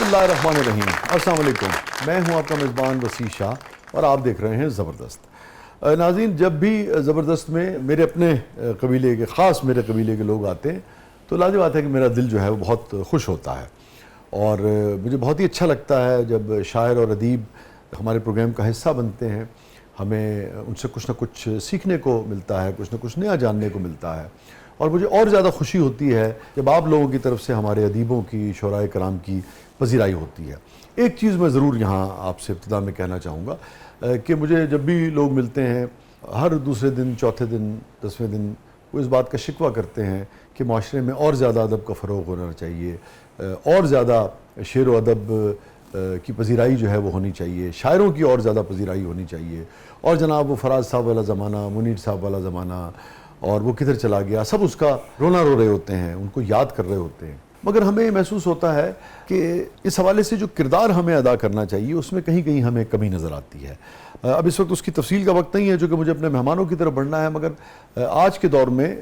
اللہ الرحمن الرحیم. السلام علیکم. میں ہوں آپ کا میزبان وسیع شاہ اور آپ دیکھ رہے ہیں زبردست. ناظرین, جب بھی زبردست میں میرے اپنے قبیلے کے, خاص میرے قبیلے کے لوگ آتے ہیں تو لازم بات ہے کہ میرا دل جو ہے وہ بہت خوش ہوتا ہے, اور مجھے بہت ہی اچھا لگتا ہے جب شاعر اور ادیب ہمارے پروگرام کا حصہ بنتے ہیں. ہمیں ان سے کچھ نہ کچھ سیکھنے کو ملتا ہے, کچھ نہ کچھ نیا جاننے کو ملتا ہے, اور مجھے اور زیادہ خوشی ہوتی ہے جب آپ لوگوں کی طرف سے ہمارے ادیبوں کی, شعراء کرام کی پذیرائی ہوتی ہے. ایک چیز میں ضرور یہاں آپ سے ابتدا میں کہنا چاہوں گا کہ مجھے جب بھی لوگ ملتے ہیں ہر دوسرے دن, چوتھے دن, 10ویں دن وہ اس بات کا شکوہ کرتے ہیں کہ معاشرے میں اور زیادہ ادب کا فروغ ہونا چاہیے, اور زیادہ شعر و ادب کی پذیرائی جو ہے وہ ہونی چاہیے, شاعروں کی اور زیادہ پذیرائی ہونی چاہیے. اور جناب وہ فراز صاحب والا زمانہ, منیر صاحب والا زمانہ, اور وہ کدھر چلا گیا, سب اس کا رونا رو رہے ہوتے ہیں, ان کو یاد کر رہے ہوتے ہیں. مگر ہمیں محسوس ہوتا ہے کہ اس حوالے سے جو کردار ہمیں ادا کرنا چاہیے اس میں کہیں کہیں ہمیں کمی نظر آتی ہے. اب اس وقت اس کی تفصیل کا وقت نہیں ہے چونکہ مجھے اپنے مہمانوں کی طرف بڑھنا ہے, مگر آج کے دور میں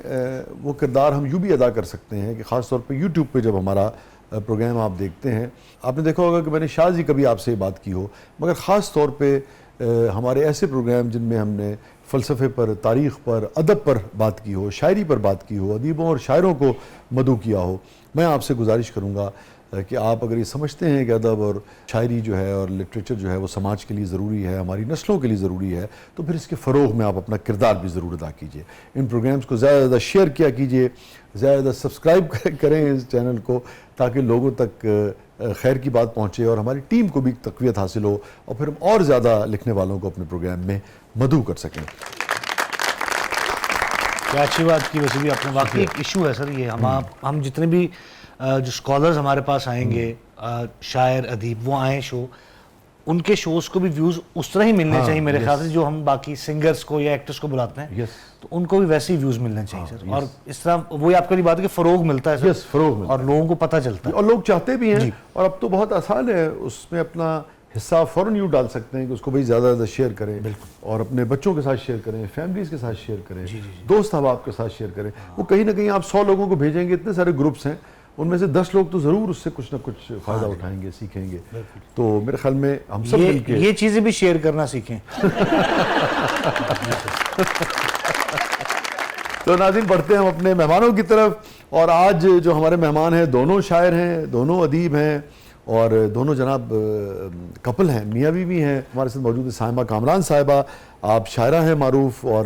وہ کردار ہم یوں بھی ادا کر سکتے ہیں کہ خاص طور پہ یوٹیوب پہ جب ہمارا پروگرام آپ دیکھتے ہیں, آپ نے دیکھا ہوگا کہ میں نے شاید ہی کبھی آپ سے بات کی ہو, مگر خاص طور پہ ہمارے ایسے پروگرام جن میں ہم نے فلسفے پر, تاریخ پر, ادب پر بات کی ہو, شاعری پر بات کی ہو, ادیبوں اور شاعروں کو مدعو کیا ہو, میں آپ سے گزارش کروں گا کہ آپ اگر یہ سمجھتے ہیں کہ ادب اور شاعری جو ہے اور لٹریچر جو ہے وہ سماج کے لیے ضروری ہے, ہماری نسلوں کے لیے ضروری ہے, تو پھر اس کے فروغ میں آپ اپنا کردار بھی ضرور ادا کیجیے. ان پروگرامز کو زیادہ زیادہ شیئر کیا کیجیے, زیادہ سبسکرائب کریں اس چینل کو تاکہ لوگوں تک خیر کی بات پہنچے اور ہماری ٹیم کو بھی تقویت حاصل ہو, اور پھر ہم اور زیادہ لکھنے والوں کو اپنے پروگرام میں مدعو کر سکیں. کیا اچھی بات کی. ویسے بھی اپنے واقعی ایک ایشو ہے سر یہ, ہم جتنے بھی جو اسکالرز ہمارے پاس آئیں گے, شاعر ادیب, وہ آئیں شو, ان کے شوز کو بھی ویوز اس طرح ہی ملنے چاہیے میرے خیال سے جو ہم باقی سنگرز کو یا ایکٹرز کو بلاتے ہیں, تو ان کو بھی ویسے ہی ویوز ملنے چاہیے سر. اور اس طرح وہی آپ کی بات ہے کہ فروغ ملتا ہے سر, فروغ ملتا ہے اور لوگوں کو پتہ چلتا ہے, اور لوگ چاہتے بھی ہیں. اور اب تو بہت آسان ہے, اس میں اپنا حصہ فوراً یوں ڈال سکتے ہیں کہ اس کو بھائی زیادہ زیادہ شیئر کریں, اور اپنے بچوں کے ساتھ شیئر کریں, فیملیز کے ساتھ شیئر کریں, دوست احباب کے ساتھ شیئر کریں. وہ کہیں نہ کہیں آپ 100 لوگوں کو بھیجیں گے, اتنے سارے گروپس ہیں, ان میں سے 10 لوگ تو ضرور اس سے کچھ نہ کچھ فائدہ اٹھائیں گے, سیکھیں گے. تو میرے خیال میں ہم سب مل کے یہ چیزیں بھی شیئر کرنا سیکھیں. تو ناظرین بڑھتے ہیں ہم اپنے مہمانوں کی طرف, اور آج جو ہمارے مہمان ہیں دونوں شاعر ہیں, دونوں ادیب ہیں, اور دونوں جناب کپل ہیں, میاں بیوی ہیں. ہمارے ساتھ موجود ہے سائمہ کامران صاحبہ. آپ شاعرہ ہیں معروف, اور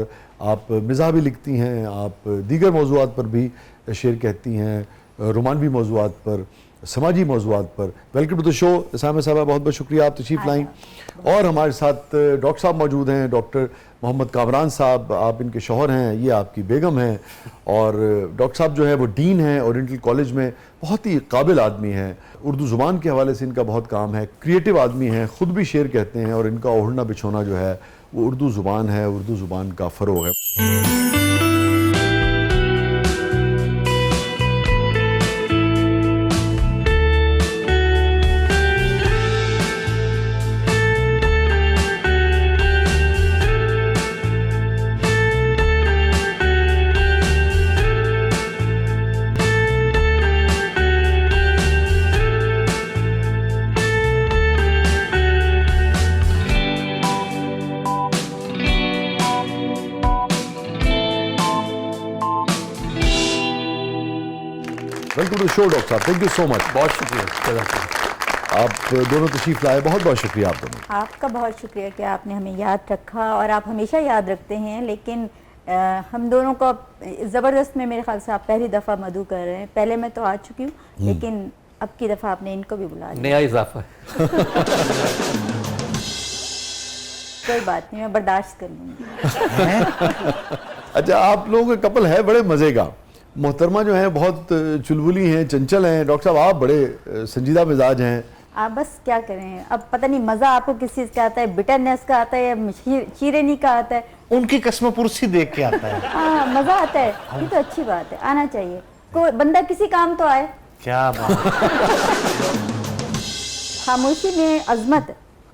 آپ مزاح بھی لکھتی ہیں, آپ دیگر موضوعات پر بھی شعر کہتی ہیں, رومانوی موضوعات پر, سماجی موضوعات پر. ویلکم ٹو دا شو سائمہ صاحبہ, بہت بہت شکریہ آپ تشریف لائیں. اور ہمارے ساتھ ڈاکٹر صاحب موجود ہیں, ڈاکٹر محمد کامران صاحب, آپ ان کے شوہر ہیں, یہ آپ کی بیگم ہیں. اور ڈاکٹر صاحب جو ہے وہ ڈین ہیں اورینٹل کالج میں, بہت ہی قابل آدمی ہیں, اردو زبان کے حوالے سے ان کا بہت کام ہے, کریٹیو آدمی ہیں, خود بھی شعر کہتے ہیں, اور ان کا اوڑھنا بچھونا جو ہے وہ اردو زبان ہے, اردو زبان کا فروغ ہے. ویلکم ٹو شو ڈاکٹر صاحب, تھینک یو سو مچ. بہت شکریہ آپ دونوں تشریف لائے, بہت بہت شکریہ آپ دونوں. آپ کا بہت شکریہ کہ آپ نے ہمیں یاد رکھا, اور آپ ہمیشہ یاد رکھتے ہیں, لیکن ہم دونوں کو زبردست میں میرے خیال سے آپ پہلی دفعہ مدعو کر رہے ہیں. پہلے میں تو آ چکی ہوں, لیکن اب کی دفعہ آپ نے ان کو بھی بلا دیا. نیا اضافہ ہے. کوئی بات نہیں, میں برداشت کر لوں گی. اچھا, آپ لوگوں کا کپل ہے بڑے مزے کا. محترمہ جو ہیں بہت چلبلی ہیں, چنچل ہیں. ڈاکٹر صاحب آپ بڑے سنجیدہ مزاج ہیں. آپ بس کیا کریں, اب پتہ نہیں مزہ آپ کو کس چیز کا آتا ہے, بٹرنیس کا آتا ہے یا چیرینی کا آتا ہے. ان کی قسم پرسی دیکھ کے آتا ہے. ہاں مزہ آتا ہے, یہ تو اچھی بات ہے, آنا چاہیے. کوئی بندہ کسی کام تو آئے. کیا بات. خاموشی میں عظمت,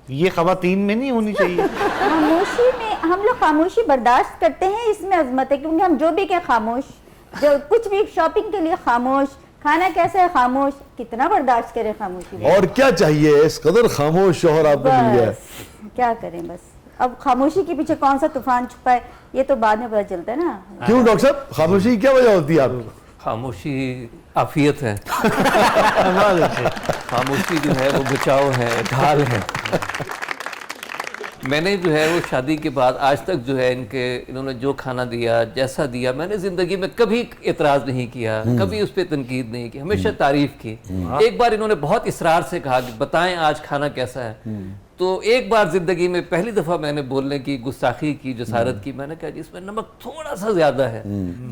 یہ خواتین میں نہیں ہونی چاہیے. خاموشی میں ہم لوگ خاموشی برداشت کرتے ہیں, اس میں عظمت ہے, کیونکہ ہم جو بھی کہیں خاموش, جو کچھ بھی شاپنگ کے لیے خاموش, खाना कैसा है? खामोश। कितना बर्दाश्त करें खामोशी? और क्या चाहिए, इस कदर खामोश शोहर आपको मिल गया है। बस क्या करें, बस अब खामोशी के पीछे कौन सा तूफान छुपा है ये तो बाद में पता चलता है ना। क्यों डॉक्टर साहब, खामोशी की क्या वजह होती है आपको? खामोशी आफियत है, खामोशी जो है वो बचाव है, ढाल है। मैंने जो है वो शादी के बाद आज तक जो है इन्होंने जो खाना दिया, जैसा दिया, मैंने ज़िंदगी में कभी एतराज़ नहीं किया, कभी उस पर तनकीद नहीं की, हमेशा तारीफ़ की। एक बार इन्होंने बहुत इसरार से कहा कि बताएं आज खाना कैसा है। तो एक बार ज़िंदगी में पहली दफ़ा मैंने बोलने की गुस्ताखी की, जसारत की। मैंने कहा जी इसमें नमक थोड़ा सा ज़्यादा है।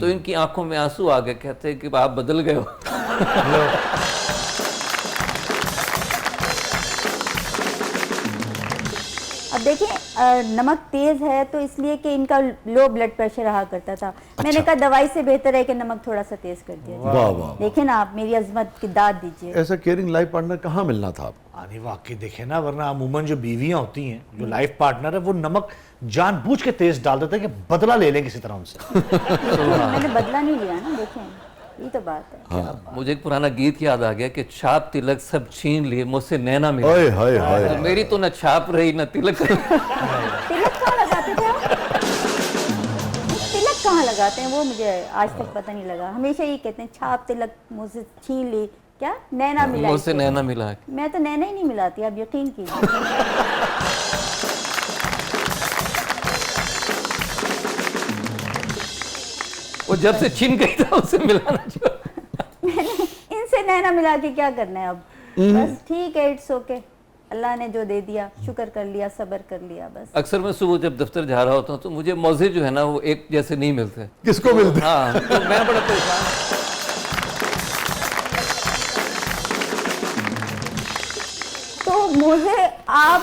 तो इनकी आंखों में आंसू आ गए, कहते हैं कि आप बदल गए हो। अब देखिए नमक तेज है तो इसलिए कि इनका लो ब्लड प्रेशर रहा करता था। मैंने कहा दवाई से बेहतर है कि नमक थोड़ा सा तेज कर दिया जाए। वाह वाह, लेकिन आप मेरी अजमत की दाद दीजिए। ऐसा केयरिंग लाइफ पार्टनर कहाँ मिलना था आपको? आने वाकई देखे ना, वरना अमूमन जो बीवियां होती हैं, जो लाइफ पार्टनर है, वो नमक जानबूझ के तेज डाल देते हैं कि बदला ले लें किसी तरह उनसे। मैंने बदला नहीं लिया ना, देखें ये तो बात है। मुझे एक पुराना गीत याद आ गया कि छाप तिलक सब छीन लिए, मुझसे नैना मिला। हाय हाय हाय, तो मेरी तो न छाप रही न तिलक। तिलक कहाँ लगाते थे आप? तिलक कहाँ लगाते हैं वो मुझे आज तक पता नहीं लगा। हमेशा ये कहते हैं छाप तिलक मुझसे छीन ली, क्या नैना मिला? मुझसे नैना मिला। मैं तो नैना ही नहीं मिलाती, आप यकीन कीजिए। वो जब से छिन गई था उससे मिलाना चाहिए। मैंने इनसे नैना मिला के क्या करना है अब? बस ठीक है, इट्स ओके। अल्लाह ने जो दे दिया शुक्र कर लिया, सब्र कर लिया बस। अक्सर मैं सुबह जब दफ्तर जा रहा होता हूँ तो मुझे मौजे जो है ना वो एक जैसे नहीं मिलते। किसको मिलते? हाँ, तो मैं बड़ा परेशान। तो मोजे आप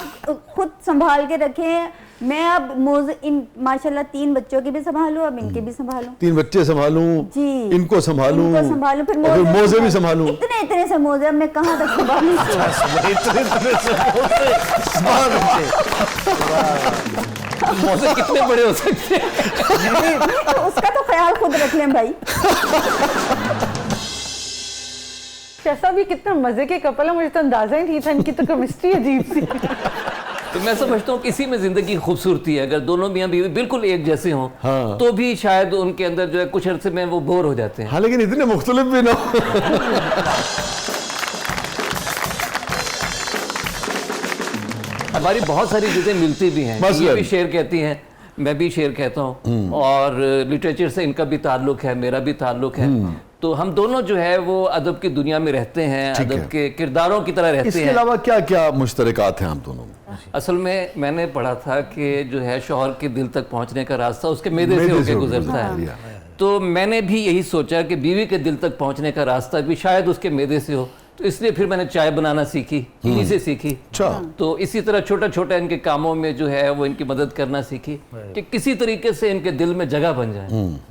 खुद संभाल के रखें। मैं अब मोजे इन माशाल्लाह 3 बच्चों की भी संभालूं, अब इनके भी संभालूं। 3 बच्चे संभालूं, जी, इनको संभालूं, इनको संभालूं, फिर और फिर मोजे भी संभालूं। इतने इतने से मोजे अब मैं कहाँ तक संभालूं? मौजे कितने बड़े हो सकते हैं? तो उसका तो ख्याल खुद रख लें भाई। कैसा भी कितना मजे के कपल है, मुझे तो अंदाजा ही नहीं था, इनकी तो केमिस्ट्री अजीब सी। तो मैं समझता हूँ किसी में जिंदगी खूबसूरती है। अगर दोनों मियाँ बीवी बिल्कुल एक जैसे हों हाँ। तो भी शायद उनके अंदर जो है कुछ अरसे में वो बोर हो जाते हैं। हाँ, लेकिन इतने मुख्तलिफ भी ना हो। हमारी बहुत सारी चीजें मिलती भी हैं। ये भी शेर कहती हैं, मैं भी शेर कहता हूँ, और लिटरेचर से इनका भी ताल्लुक है, मेरा भी ताल्लुक है। तो हम दोनों जो है वो अदब की दुनिया में रहते हैं, अदब के किरदारों की तरह रहते हैं। इसके अलावा क्या क्या मुश्तरकात हैं आप दोनों में? असल में मैंने पढ़ा था कि जो है शौहर के दिल तक पहुंचने का रास्ता उसके मैदे से होकर गुजरता है। तो मैंने भी यही सोचा कि बीवी के दिल तक पहुंचने का रास्ता भी शायद उसके मैदे से हो। तो इसलिए फिर मैंने चाय बनाना सीखी, इन्हीं से सीखी। तो इसी तरह छोटा छोटा इनके कामों में जो है वो इनकी मदद करना सीखी कि किसी तरीके से इनके दिल में जगह बन जाए,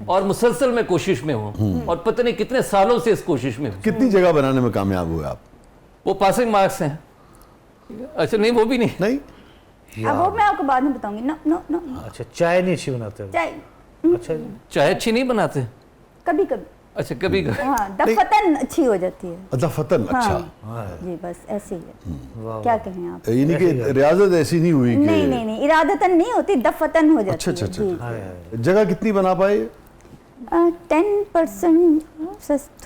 और मुसलसल में कोशिश में हो, और पता नहीं कितने सालों से इस कोशिश में। कितनी जगह बनाने में कामयाब हुए आप? वो पासिंग मार्क्स हैं। अच्छा नहीं, वो भी नहीं। अब वो मैं आपको बाद में बताऊंगी। No no no. अच्छा, चाय नहीं अच्छी बनाते हो? चाय अच्छा, चाय अच्छी नहीं बनाते? कभी कभी। अच्छा, कभी कभी। हाँ, दफतन अच्छी हो जाती है। दफतन, अच्छा। हाँ, जी बस ऐसे ही है। क्या कहें आप? यानी कि रियाजत ऐसी नहीं हुई कि नहीं नहीं नहीं, इरादतन नहीं होती, दफतन हो जाती अच्छा है। अच्छा जी, अच्छा। जगह कितनी बना पाए? 10%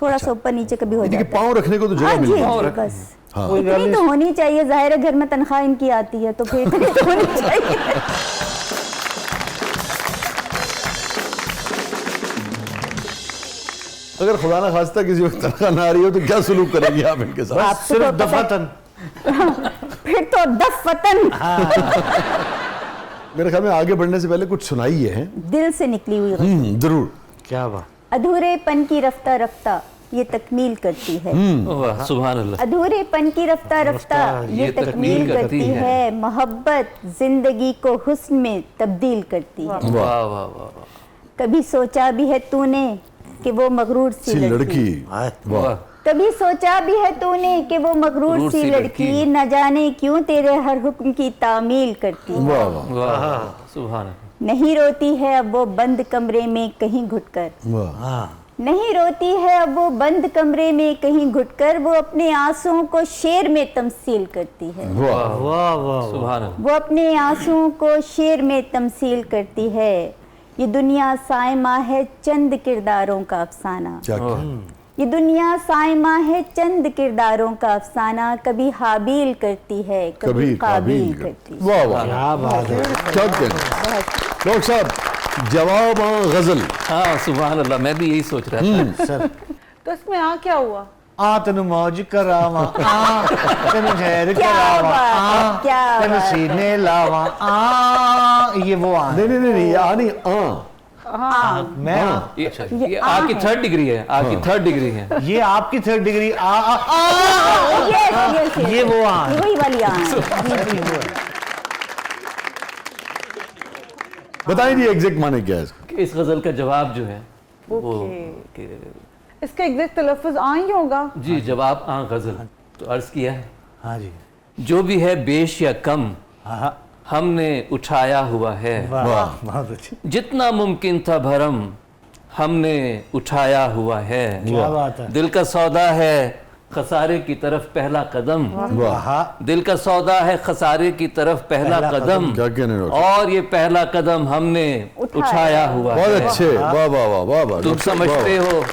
थोड़ा सा ऊपर नीचे कभी हो यानी कि जाता है। पाँव रखने को तो हाँ जगह जी, मिल जी, बस इतनी तो होनी चाहिए। जाहिर है घर में तनख्वाह इनकी आती है तो फिर इतनी तो होनी चाहिए। अगर खुदा ना खास्ता किसी वक्त तनख्वाह ना आ रही हो तो क्या सलूक करेंगे आप इनके साथ? आप तो सिर्फ दफातन। फिर तो दफतन। मेरे ख्याल में आगे बढ़ने से पहले कुछ सुनाइए हैं। दिल से निकली हुई गज़ल। जरूर। क्या बात। अधूरेपन की रफ्ता रफ्ता ये तकमील करती है। वाह, सुभान अल्लाह। अधूरेपन की रफ्ता रफ्ता ये तकमील करती है। मोहब्बत जिंदगी को हुस्न में तब्दील करती है। वाह वाह वाह वाह। कभी सोचा भी है तूने कि वो मगरूर सी लड़की, वाह। कभी सोचा भी है तूने कि वो मगरूर सी लड़की न जाने क्यों तेरे हर हुक्म की तामील करती है। वाह वाह वाह, सुभान अल्लाह। नहीं रोती है अब वो बंद कमरे में कहीं घुटकर, वाह। नहीं रोती है अब वो बंद कमरे में कहीं घुटकर, वो अपने आंसुओं को शेर में तमसील करती है। वाह वाह वाह सुभान अल्लाह। वो अपने आंसुओं को शेर में तमसील करती है। ये दुनिया साइमा है चंद किरदारों का अफसाना, क्या ये दुनिया साइमा है चंद किरदारों का अफसाना, कभी हाबील करती है कभी काबिल करती है। वाह वाह क्या बात है। क्या कहना डॉक्टर साहब, जवाब गजल। हाँ सुभान अल्लाह, मैं भी यही सोच रहा था। सर तो इसमें क्या हुआ? तेनु मौज करावा, तेनु झैर क्या करावा, बात है, क्या तेनु बात है। सीने लावा, ये वो नहीं नहीं नहीं नहीं, यानी मैं ये आ की 3rd डिग्री है, आ की 3rd डिग्री है। ये आपकी 3rd डिग्री Yes, yes, ये वो आ ये वही वाली है। बताइए जी एग्जैक्ट माने क्या है इसका? कि इस गजल का जवाब जो है वो ओके। इसका एग्जैक्ट तलफ्फुज़ ही होगा। जी जवाब गजल। तो अर्ज किया है, हाँ जी, जो भी है बेश या कम हाँ हमने उठाया हुआ है, वाह बहुत अच्छी, जितना मुमकिन था भरम हमने उठाया हुआ है। क्या बात है। दिल का सौदा है खसारे की तरफ पहला कदम, वाह दिल का सौदा है खसारे की तरफ पहला कदम, क्या कहने डॉक्टर? और ये पहला कदम हमने उठाया हुआ बहुत है। अच्छे, वाह वाह वाह वाह वाह। तुम डॉक्टर, समझते वाह। हो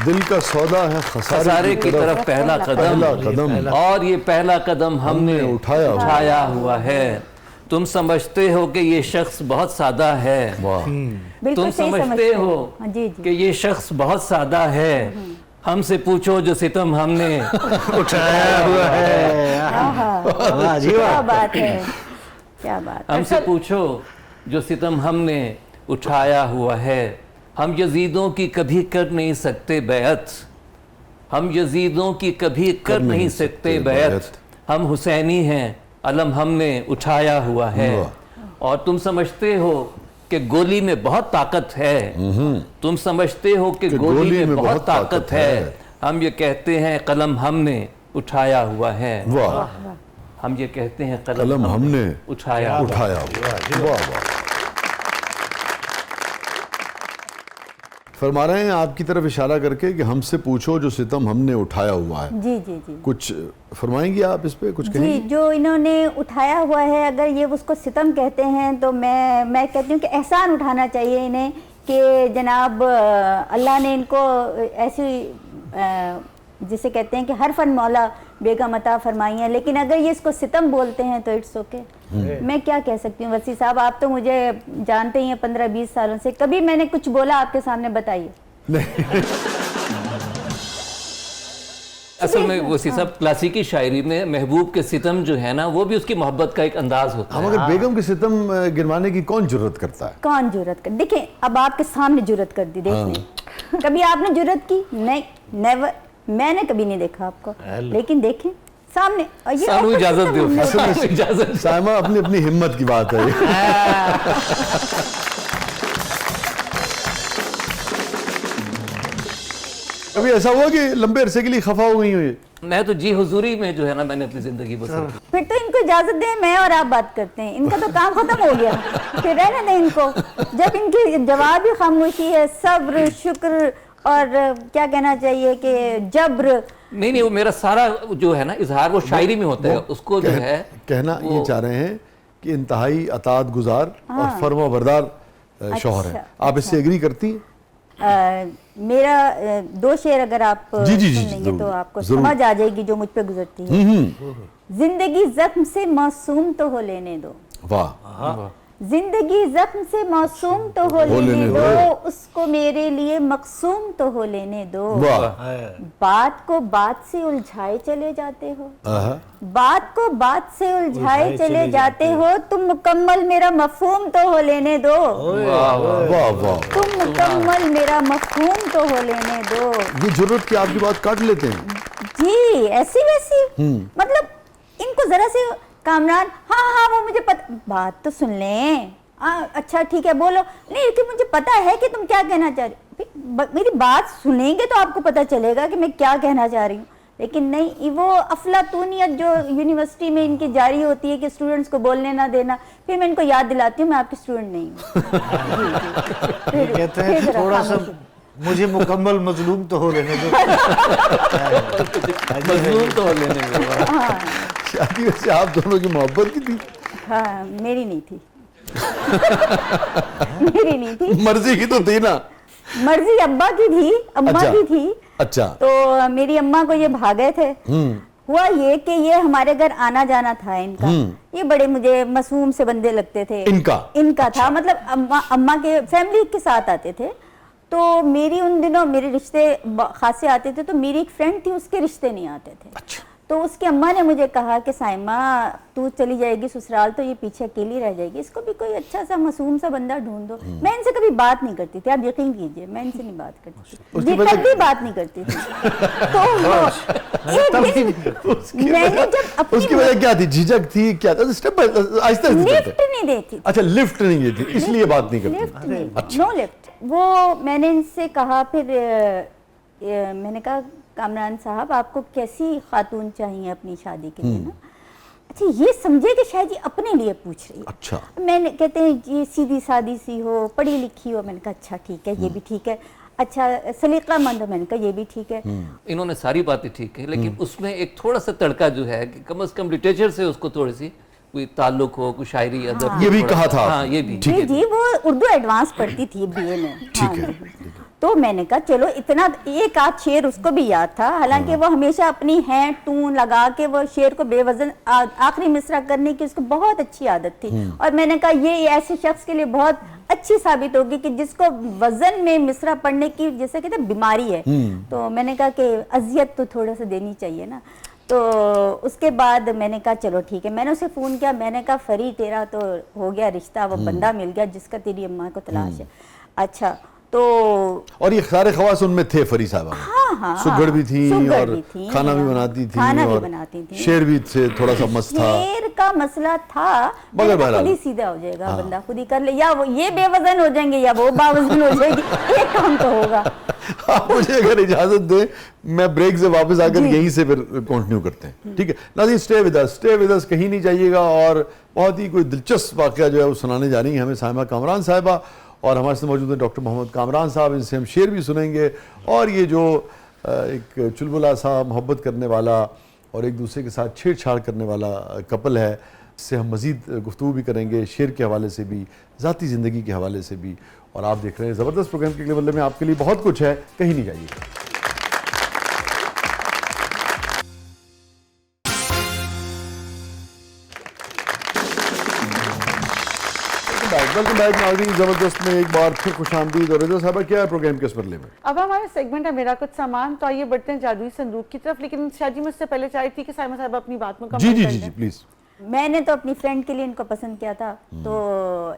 दिल का सौदा है खसारे की तरफ पहला पहला कदम, कदम, और ये पहला कदम हमने उठाया हुआ है। तुम समझते हो कि ये शख्स बहुत सादा है, वाह। बिल्कुल तुम सही समझते हो हाँ, जी जी। कि ये शख्स बहुत सादा है, हमसे पूछो जो सितम हमने उठाया हुआ है। वाह जी क्या वाह। बात है, क्या बात है। हमसे पूछो जो सितम हमने उठाया हुआ है। हम यजीदों की कभी कर नहीं सकते बैत, हम यजीदों की कभी कर नहीं सकते बैत, हम हुसैनी हैं अलम हमने उठाया हुआ है। और तुम समझते हो कि गोली में बहुत ताकत है, तुम समझते हो कि गोली में बहुत ताकत है, हम ये कहते हैं कलम हमने उठाया हुआ है। वाह। हम ये कहते हैं कलम हमने उठाया उठाया वाह वाह। फरमा रहे हैं आपकी तरफ इशारा करके कि हमसे पूछो जो सितम हमने उठाया हुआ है। जी जी जी कुछ फरमाएंगी आप इस पे, कुछ जी, कहेंगी? जो इन्होंने उठाया हुआ है, अगर ये उसको सितम कहते हैं तो मैं कहती हूँ कि एहसान उठाना चाहिए इन्हें कि जनाब अल्लाह ने इनको ऐसी जिसे कहते हैं कि हर फन मौला बेगम अता फरमाई है, लेकिन अगर ये इसको सितम बोलते हैं तो इट्स ओके। मैं क्या कह सकती हूँ वसी साहब, आप तो मुझे जानते ही हैं 15-20 सालों से, कभी मैंने कुछ बोला आपके सामने बताइए? असल में वो सब क्लासिकी शायरी में महबूब के सितम जो है ना, वो भी उसकी मोहब्बत का एक अंदाज होता हम है। अगर बेगम के सितम गिनवाने की कौन जुर्रत करता है? कौन जुर्रत कर, देखिए अब आपके सामने जुर्रत कर दी, देखने कभी आपने जुर्रत की? नहीं, नेवर, मैंने कभी नहीं देखा आपको, लेकिन देखें सामने। और ये सानू आपको इजाजत सितम दो, हमने उठाया। सानू इजाजत। साइमा अपनी अपनी हिम्मत की बात है ये। कभी ऐसा हुआ कि लंबे अरसे के लिए खफा हो गई हुई? मैं तो जी हुजूरी में जो है ना मैंने अपनी जिंदगी बसर की। फिर तो इनको इजाजत दें, मैं और आप बात करते हैं, इनका तो काम खत्म हो गया, फिर रहने दें इनको। जब इनकी जवाब ही खामोशी है, सब्र शुक्र और क्या कहना चाहिए कि जब्र। नहीं नहीं, वो मेरा सारा जो है ना इजहार वो शायरी में होता है, उसको जो है कहना ये चाह रहे हैं कि इंतहाई अतात गुजार और फर्मा बरदार शौहर है। आप इससे एग्री करती हैं? मेरा 2 शेर अगर आप जी, जी, जी, सुन लेंगे जरूर, तो आपको जरूर। समझ आ जाएगी जो मुझ पे गुजरती है। जिंदगी जख्म से मासूम तो हो लेने दो, वाह। जिंदगी जख्म से मासूम तो हो लेने दो, उसको मेरे लिए मकसूम तो हो लेने दो। वाह। बात को बात से उलझाए चले जाते हो, आहा। बात को बात से उलझाए चले जाते हो, तुम मुकम्मल मेरा मफहूम तो हो लेने दो, वाह वाह। तुम मुकम्मल मेरा मफहूम तो हो लेने दो। ये जरूरत की आपकी बात काट लेते हैं। जी ऐसी वैसी, मतलब इनको जरा से कामरान, हाँ वो मुझे पता, बात तो सुन लें। अच्छा ठीक है बोलो, नहीं कि मुझे पता है कि तुम क्या कहना चाह रही हो, मेरी बात सुनेंगे तो आपको पता चलेगा कि मैं क्या कहना चाह रही हूँ। लेकिन नहीं, वो अफलातूनियत जो यूनिवर्सिटी में इनकी जारी होती है कि स्टूडेंट्स को बोलने ना देना, फिर मैं इनको याद दिलाती हूँ मैं आपकी स्टूडेंट नहीं हूँ। कहते हैं थोड़ा सा मुझे मुकम्मल मजलूम तो हो लेने दो। मजलूम तो हो लेने दो। शादी वैसे आप दोनों की मोहब्बत की थी? हाँ, मेरी नहीं थी। मेरी नहीं थी, मर्जी की तो थी ना? मर्जी अब्बा की थी, अम्मा अच्छा। की थी। अच्छा। तो मेरी अम्मा को ये भागे थे। हुआ ये कि ये हमारे घर आना जाना था इनका। ये बड़े मुझे मासूम से बंदे लगते थे। इनका था, मतलब अम्मा के फैमिली के साथ आते थे। तो मेरी उन दिनों मेरे रिश्ते खासे आते थे, तो मेरी एक फ्रेंड थी, उसके रिश्ते नहीं आते थे। अच्छा। तो उसकी अम्मा ने मुझे कहा कि साइमा तू चली जाएगी ससुराल तो ये पीछे अकेली रह जाएगी, इसको भी कोई अच्छा सा मासूम सा बंदा ढूंढ दो। मैं इनसे कभी बात नहीं करती थी, आप यकीन कीजिए, मैं इनसे नहीं बात करती थी, ये कभी बात नहीं करती थी। तो मैंने जब उसकी वजह क्या थी? झिझक थी? क्या था? स्टेप आहिस्ता लिफ्ट नहीं देती। अच्छा, लिफ्ट नहीं देती, इसलिए बात नहीं करती। लिफ्ट नहीं, नो लिफ्ट। वो मैंने इनसे कहा, फिर मैंने कहा कामरान साहब आपको कैसी खातून चाहिए अपनी शादी के लिए ना? अच्छा, ये समझे कि शायद ये अपने लिए पूछ रही है। अच्छा। मैंने कहते हैं ये सीधी सादी सी हो, पढ़ी लिखी हो। मैंने कहा अच्छा ठीक है, ये भी ठीक है। अच्छा, सलीकामंद हो। मैंने कहा ये भी ठीक है। इन्होंने सारी बातें ठीक है, लेकिन उसमें एक थोड़ा सा तड़का जो है कि कम से कम लिटरेचर से उसको थोड़ी सी कोई ताल्लुक हो, कोई शायरी अदब। ये भी कहा था? हाँ, ये भी। जी जी, वो उर्दू एडवांस पढ़ती थी बीए में। ठीक है। तो मैंने कहा चलो इतना एक आध शेर उसको भी याद था, हालांकि वो हमेशा अपनी है टून लगा के वो शेर को बेवजन आखिरी मिसरा करने की उसको बहुत अच्छी आदत थी। और मैंने कहा ये ऐसे शख्स के लिए बहुत अच्छी साबित होगी कि जिसको वजन में मिसरा पढ़ने की जैसे कहते हैं बीमारी है। तो मैंने कहा कि अजियत तो थोड़ा सा देनी चाहिए ना। तो उसके बाद मैंने कहा चलो ठीक है, मैंने उसे फ़ोन किया, मैंने कहा फरी तेरा तो हो गया रिश्ता, वो बंदा मिल गया जिसका तेरी अम्मा को तलाश है। अच्छा, तो और ये सारे खवास उनमें थे फरी साहब? हाँ, सुगड़ भी थी और थी, खाना भी बनाती थी, खाना भी और बनाती थी, शेर भी थे, थोड़ा सा मस्त था। शेर का मसला था मगर खुद ही सीधा हो जाएगा, बंदा खुद ही कर ले, या वो ये बेवजन हो जाएंगे या वो बावजन हो जाएगी, एक काम तो होगा। आप मुझे अगर इजाजत दें, मैं ब्रेक से वापस आकर यहीं से फिर कंटिन्यू करते हैं, ठीक है? नाज़रीन, स्टे विद अस, कहीं नहीं जाइएगा। और बहुत ही कोई दिलचस्प वाक़या जो है वो सुनाने जा रही हैं हमें साइमा कामरान साहिबा, और हमारे साथ मौजूद हैं डॉक्टर मोहम्मद कामरान साहब। इनसे हम शेर भी सुनेंगे, और ये जो एक चुलबुला सा मोहब्बत करने वाला और एक दूसरे के साथ छेड़छाड़ करने वाला कपल है, इससे हम मज़ीद गुफ्तगू भी करेंगे, शेर के हवाले से भी, ज़ाती ज़िंदगी के हवाले से भी। और आप देख रहे हैं ज़बरदस्त प्रोग्राम के अगले बल्ले में आपके लिए बहुत कुछ है, कहीं नहीं जाइए। वेलकम बैक नाज़रीन, ज़बरदस्त में एक बार फिर खुशामदीद। और रज़ा साहबा, क्या है प्रोग्राम के इस बदले में? अब हमारा सेगमेंट है मेरा कुछ सामान, तो आइए बढ़ते हैं जादुई संदूक की तरफ। लेकिन शादी मुझसे पहले चाह रही थी कि साइमा साहब अपनी बात मुकम्मल जी जी कर जी लें। जी प्लीज। मैंने तो अपनी फ्रेंड के लिए इनको पसंद किया था, तो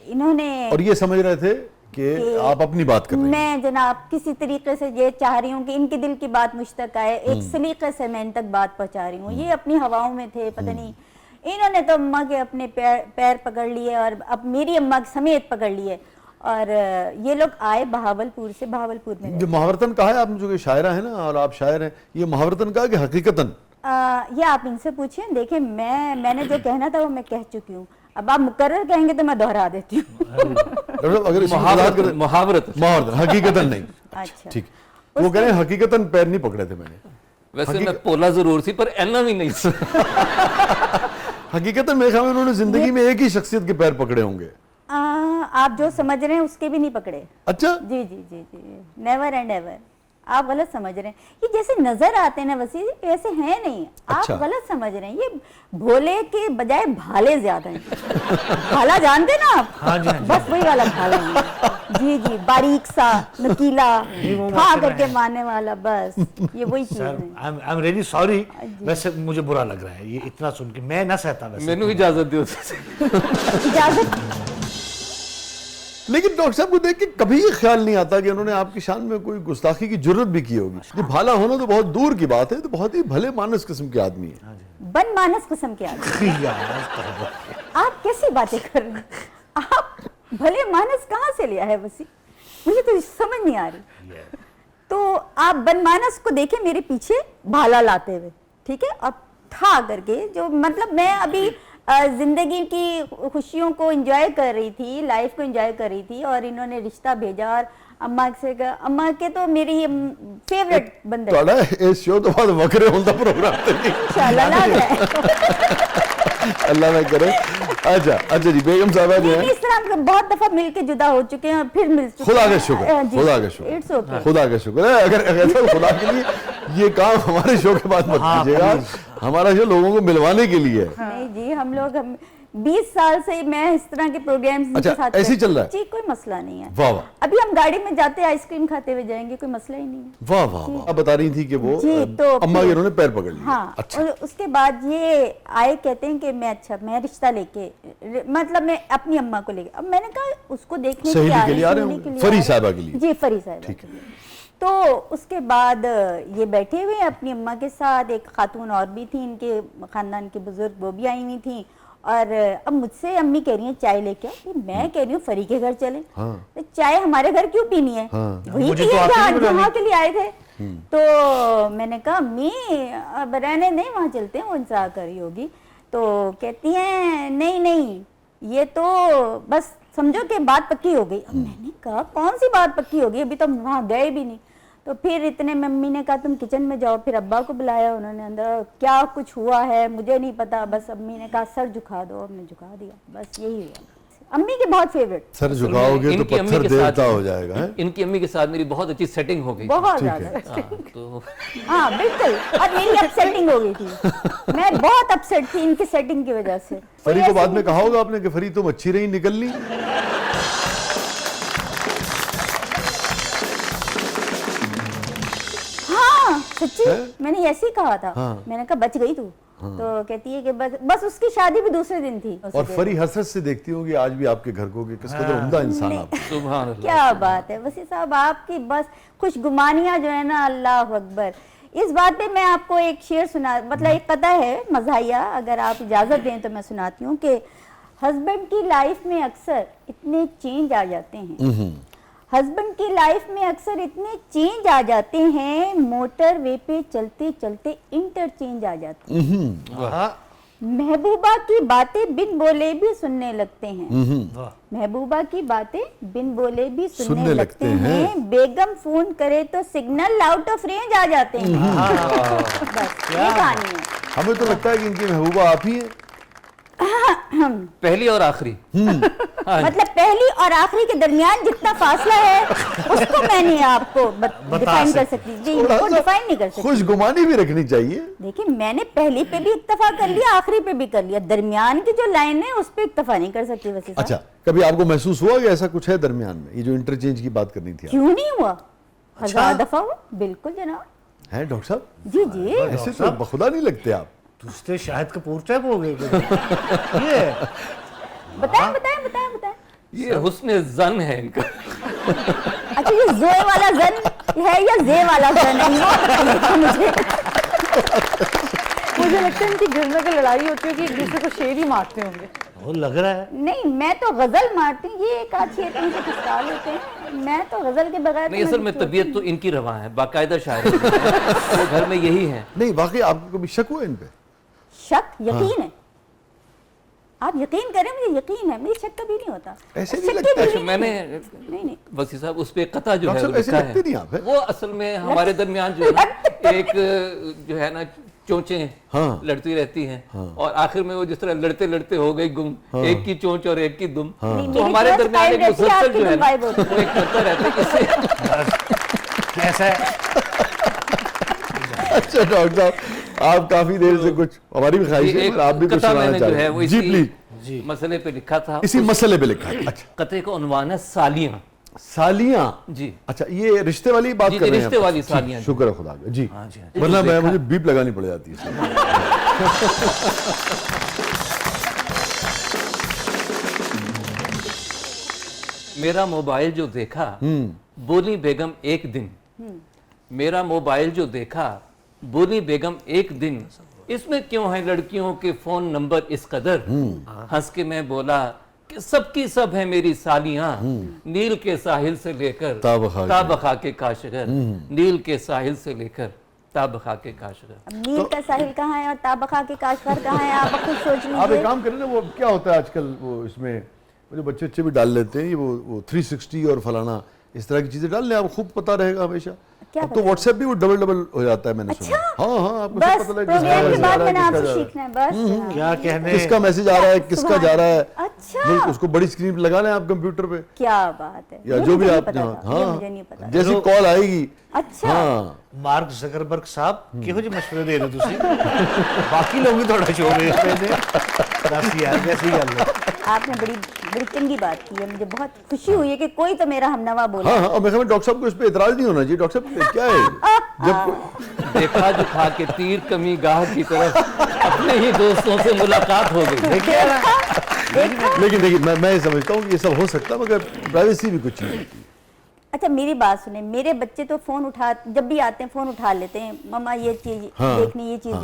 इन्होंने, और ये समझ रहे थे कि आप अपनी बात कर रहे हैं। मैं जनाब किसी तरीके से ये चाह रही हूँ कि इनके दिल की बात मुझ तक आए, एक सलीके से मैं इन तक बात पहुँचा रही हूँ। ये अपनी हवाओं में थे, पता नहीं, इन्होंने तो अम्मा के अपने पैर पकड़ लिए और अब मेरी अम्मा समेत पकड़ लिए। और ये लोग आए बहावलपुर से, बहावलपुर में जो महावरतन कहा है आपने, जो कि शायरा है ना और आप शायर हैं, ये महावरतन कहा कि हकीकतन? ये आप इनसे पूछिए। देखिए, मैंने जो कहना था वो मैं कह चुकी हूँ, अब आप मुकर्रर कहेंगे तो मैं दोहरा देती हूँ। अगर मुहावरत हकीकतन नहीं। अच्छा, ठीक, वो कह रहे हैं हकीकतन पैर नहीं पकड़े थे मैंने। वैसे मैं पोला जरूर थी, पर एना भी नहीं। हकीकतन मेरे ख्याल में उन्होंने जिंदगी में एक ही शख्सियत के पैर पकड़े होंगे। आप जो समझ रहे हैं उसके भी नहीं पकड़े। अच्छा, जी जी जी जी, नेवर एंड एवर। आप गलत समझ रहे हैं, ये जैसे नजर आते हैं ना वसी, ऐसे हैं नहीं। अच्छा। आप गलत समझ रहे हैं, ये भोले के बजाय भाले ज्यादा हैं। भाला जानते ना आप? हाँ जी, हाँ जी। बस वही वाला भाला है। जी जी, बारीक सा, नकीला, खा करके मारने वाला, बस ये वही चीज है। आई एम रियली सॉरी, वैसे मुझे बुरा लग रहा है ये इतना सुन के, मैं ना सहता वैसे। मैंने इजाजत दी। इजाजत। लेकिन डॉक्टर साहब को देख के कभी ये ख्याल नहीं आता कि उन्होंने आपकी शान में कोई गुस्ताखी की जरूरत भी की होगी। ये भाला होना तो बहुत दूर की बात है, तो बहुत ही भले मानस किस्म के आदमी है। बनमानस किस्म के आदमी। आप कैसी बातें कर रहे हैं? आप भले मानस कहाँ से लिया है वसी? मुझे तो समझ नहीं आ रही। तो आप बनमानस को देखे मेरे पीछे भाला लाते हुए, ठीक है, और था करके, जो मतलब मैं अभी जिंदगी की खुशियों को एंजॉय कर रही थी, लाइफ को एंजॉय कर रही थी, और इन्होंने रिश्ता भेजा और अम्मा से अम्मा के तो मेरी फेवरेट बंदे ਤੁਹਾਡਾ ਇਸ ਸ਼ੋਅ ਤੋਂ ਬਾਅਦ ਵੱਖਰੇ ਹੋਣ ਦਾ ਪ੍ਰੋਗਰਾਮ ਤੇ ਨਹੀਂ इंशाल्लाह लग है अल्लाह ना करे। अच्छा जी, बेगम साहबा जो है, इस तरह हम बहुत दफा मिलके जुदा हो चुके हैं और फिर मिल चुके खुदा का हैं। शुक्र, जी, खुदा का शुक्र, इट्स ओके। खुदा का शुक्र है। अगर खुदा के लिए ये काम हमारे शो के बाद मत कीजिएगा, हमारा शो लोगों को मिलवाने के लिए है। नहीं जी, हम लोग 20 साल से मैं इस तरह के प्रोग्राम्स इनके अच्छा, साथ ऐसे ही चल रहा है? जी, कोई मसला नहीं है। वाह वाह अभी हम गाड़ी में जाते आइसक्रीम खाते हुए जाएंगे, कोई मसला ही नहीं है। वाह वाह वाह। आप बता रही थी कि वो जी, तो अम्मा फिर- के उन्होंने पैर पकड़ लिया। हाँ, अच्छा, और उसके बाद ये आए, कहते हैं कि मैं रिश्ता लेके, मतलब मैं अपनी अम्मा को लेके, अब मैंने कहा उसको देखने सहेली के लिए आ रहे सहेली हो? के लिए फरी आ रहे साहिबा के लिए? जी, फरी साहिबा ठीक के लिए। तो उसके बाद ये बैठे हुए हैं अपनी अम्मा के साथ, एक खातून और भी थी इनके खानदान की बुजुर्ग, वो भी आई हुई थी। और अब मुझसे अम्मी कह रही है चाय लेके आओ, मैं कह रही हूँ फरी के घर चले, हाँ। तो चाय हमारे घर क्यों पीनी है, हाँ। वही मुझे पिए तो आती नहीं जहाँ बनानी। के लिए आए थे। तो मैंने कहा अम्मी अब रहने नहीं, वहाँ चलते हैं, वो इंतजार कर रही होगी। तो कहती हैं नहीं नहीं, ये तो बस समझो कि बात पक्की हो गई। अब मैंने कहा कौन सी बात पक्की हो गई, अभी तो वहाँ गए भी नहीं। तो फिर इतने मम्मी ने कहा तुम किचन में जाओ, फिर अब्बा को बुलाया उन्होंने अंदर, क्या कुछ हुआ है मुझे नहीं पता, बस अम्मी ने कहा सर झुका दो, हमने झुका दिया, बस यही हुआ। अम्मी के बहुत फेवरेट, सर झुकाओगे तो इनकी अम्मी पत्थर के साथ- देवता हो जाएगा है? इनकी अम्मी के साथ मेरी बहुत अच्छी सेटिंग हो गई थी। बहुत ठीक ज्यादा। है। हाँ, तो हाँ बिल्कुल, और मेरी अपसेटिंग हो गई थी, मैं बहुत अपसेट थी इनकी सेटिंग की वजह से। फरी को बाद में कहा होगा आपने कि फरी तुम अच्छी रही, निकल ली? हाँ सच्ची, है? मैंने ऐसे ही कहा था। हाँ। मैंने कहा बच गई तू। तो कहती है कि बस उसकी शादी भी दूसरे दिन थी। और फरी हसरत से देखती होंगी आज भी आपके घर को कि किस कदर उम्दा इंसान आप। सुभान अल्लाह। क्या बात है वसी साहब, आपकी बस खुशगुमानियां जो है ना, अल्लाह अकबर। इस बात पे मैं आपको एक शेर सुना, मतलब एक कथा है मज़ाहिया, अगर आप इजाज़त दें तो मैं सुनाती हूँ कि हस्बैंड की लाइफ में अक्सर इतने चेंज आ जाते हैं, हस्बैंड की लाइफ में अक्सर इतने चेंज आ जाते हैं, मोटर वे पे चलते चलते इंटरचेंज आ जाते हैं, वाह महबूबा की बातें बिन बोले भी सुनने लगते हैं, वाह, महबूबा की बातें बिन बोले भी सुनने सुनने लगते हैं, बेगम फोन करे तो सिग्नल आउट ऑफ रेंज आ जाते हैं। बस ये कहानी है। हमें तो लगता है कि इनकी महबूबा आप ही है। पहली और आखिरी। मतलब पहली और आखिरी के दरमियान जितना फासला है उसको मैं नहीं आपको डिफाइन कर सकती जी, थोड़ा वो सा डिफाइन नहीं कर सकती। खुशगुमानी भी रखनी चाहिए। देखिए मैंने पहली पे भी इत्तफा कर लिया, आखिरी पे भी कर लिया, दरमियान की जो लाइन है उस पे इत्तफा नहीं कर सकती वैसे। अच्छा, कभी आपको महसूस हुआ कि ऐसा कुछ है दरमियान में, ये जो इंटरचेंज की बात करनी थी? क्यों नहीं हुआ, 1000 दफा हुआ, बिल्कुल जनाब। है डॉक्टर साहब? जी जी, ऐसे तो बखुदा नहीं लगते आप। दूसरे शाहिद कपूर टाइप हो गए ये बताएं बताएं बताएं बताएं। ये हुस्न जन है इनका। अच्छा ये जोए वाला जन है या जे वाला जन है, ये बताइए मुझे। मुझे लगता है इनकी घर में अगर लड़ाई होती है कि एक दूसरे को शेर ही मारते होंगे। वो लग रहा है। नहीं मैं तो गजल मारती हूँ, ये एक आध शेर तुमसे किस्सा लेते हैं, मैं तो गजल के बगैर नहीं, असल में तबीयत तो इनकी रवा है, बाकायदा शायर वो घर में यही है। नहीं वाकई आपको कभी शक हुआ इन पे? शक यकीन है, आप यकीन करें, मुझे यकीन है, मुझे शक कभी नहीं होता। ऐसे और नहीं शक लगता के है। भी अच्छा, मैंने नहीं नहीं वसी साहब उस पे कथा जो है डॉक्टर वो साहब, ऐसे लिखा लगते नहीं आप, है, हैं? वो असल में हमारे दरमियान जो है ना एक जो है ना चोंचे हाँ। लड़ती रहती हैं और आखिर में वो जिस तरह लड़ते लड़ते हो गई गुम, एक की चोंच और एक की दुम। नहीं, तो मेरी हमारे चोंच दरमियान एक कायम रहती है, मुसलसल आपकी जो है दुम ना गायब होती है। वो एक चलता रहता है इससे कैसा है? अच्छा डॉक्टर साहब, आप काफी देर से कुछ, हमारी भी ख्वाहिश है एक पर आप भी कुछ कथा सुनाना मैंने जो है चाहें? वो जी प्लीज। इसी मसले पे लिखा था। इसी मसले पे लिखा है। अच्छा, कथे का उन्वान है सालियां। सालियां। जी अच्छा, ये रिश्ते वाली बात जी, कर रहे हैं रिश्ते आप? वाली ठीक, सालियां। शुक्र है खुदा का। जी, हाँ जी, हाँ वरना मैं देखा- मुझे बीप लगानी पड़ जाती है। मेरा मोबाइल जो देखा बोली बेगम एक दिन, मेरा मोबाइल जो देखा बोली बेगम एक दिन, इसमें क्यों है लड़कियों के फोन नंबर इस कदर। हंस के मैं बोला कि सबकी सब है मेरी सालियां, नील के साहिल से लेकर ताबखा के काशगर, नील के साहिल से लेकर ताबखा के काशगर। अब नील का साहिल कहाँ है और ताबखा के काशगर कहाँ है, आप खुद सोच आप एक लीजिए। काम करें ना, वो क्या होता है आजकल वो इसमें वो जो बच्चे भी डाल लेते हैं, ये वो 360 और फलाना इस तरह की चीजें डाल लें, आप खूब पता रहेगा हमेशा। क्या अब तो व्हाट्सएप भी वो डबल हो जाता है, मैंने सुना। हाँ हाँ, आपको सब बस पता लगे प्रोग्राम के बाद मैंने आपसे किसका सीखना है बस। क्या कहने, किसका मैसेज आ रहा है, किसका जा रहा है। अच्छा। नहीं, उसको बड़ी स्क्रीन पे लगा लें आप कंप्यूटर पे, क्या बात है, या ये जो भी मुझे आप नहीं पता था, ये मुझे नहीं पता था। जैसी कॉल आएगी। अच्छा। हाँ, ਮਾਰਕ ਜ਼ਕਰਬਰਗ ਸਾਹਿਬ ਕਿਹੋ ਜਿਹੇ ਮਸ਼ਵਰੇ ਦੇ ਰਹੇ ਹੋ ਤੁਸੀਂ? ਬਾਕੀ ਲੋਕ ਵੀ ਤੁਹਾਡਾ ਸ਼ੋਅ ਵੇਖਦੇ ਨੇ। ਦੱਸ ਯਾਰ ਕੈਸੀ ਗੱਲ ਹੈ। आपने बड़ी बड़ी चंगी बात की है, मुझे बहुत खुशी हुई है कि कोई तो मेरा हमनवा बोला। हाँ हाँ, और मैं डॉक्टर साहब को इस पे एतराज नहीं होना चाहिए। डॉक्टर साहब क्या है, जब देखा दिखा के तीर कमी गाह की तरफ अपने ही दोस्तों से मुलाकात हो गई। लेकिन देखिए, मैं समझता हूँ कि ये सब हो सकता है, मगर प्राइवेसी भी कुछ चीज़ होती है। अच्छा मेरी बात सुने, मेरे बच्चे तो फोन उठा, जब भी आते हैं फोन उठा लेते हैं, मम्मा ये चीज हाँ, देखनी, ये चीज।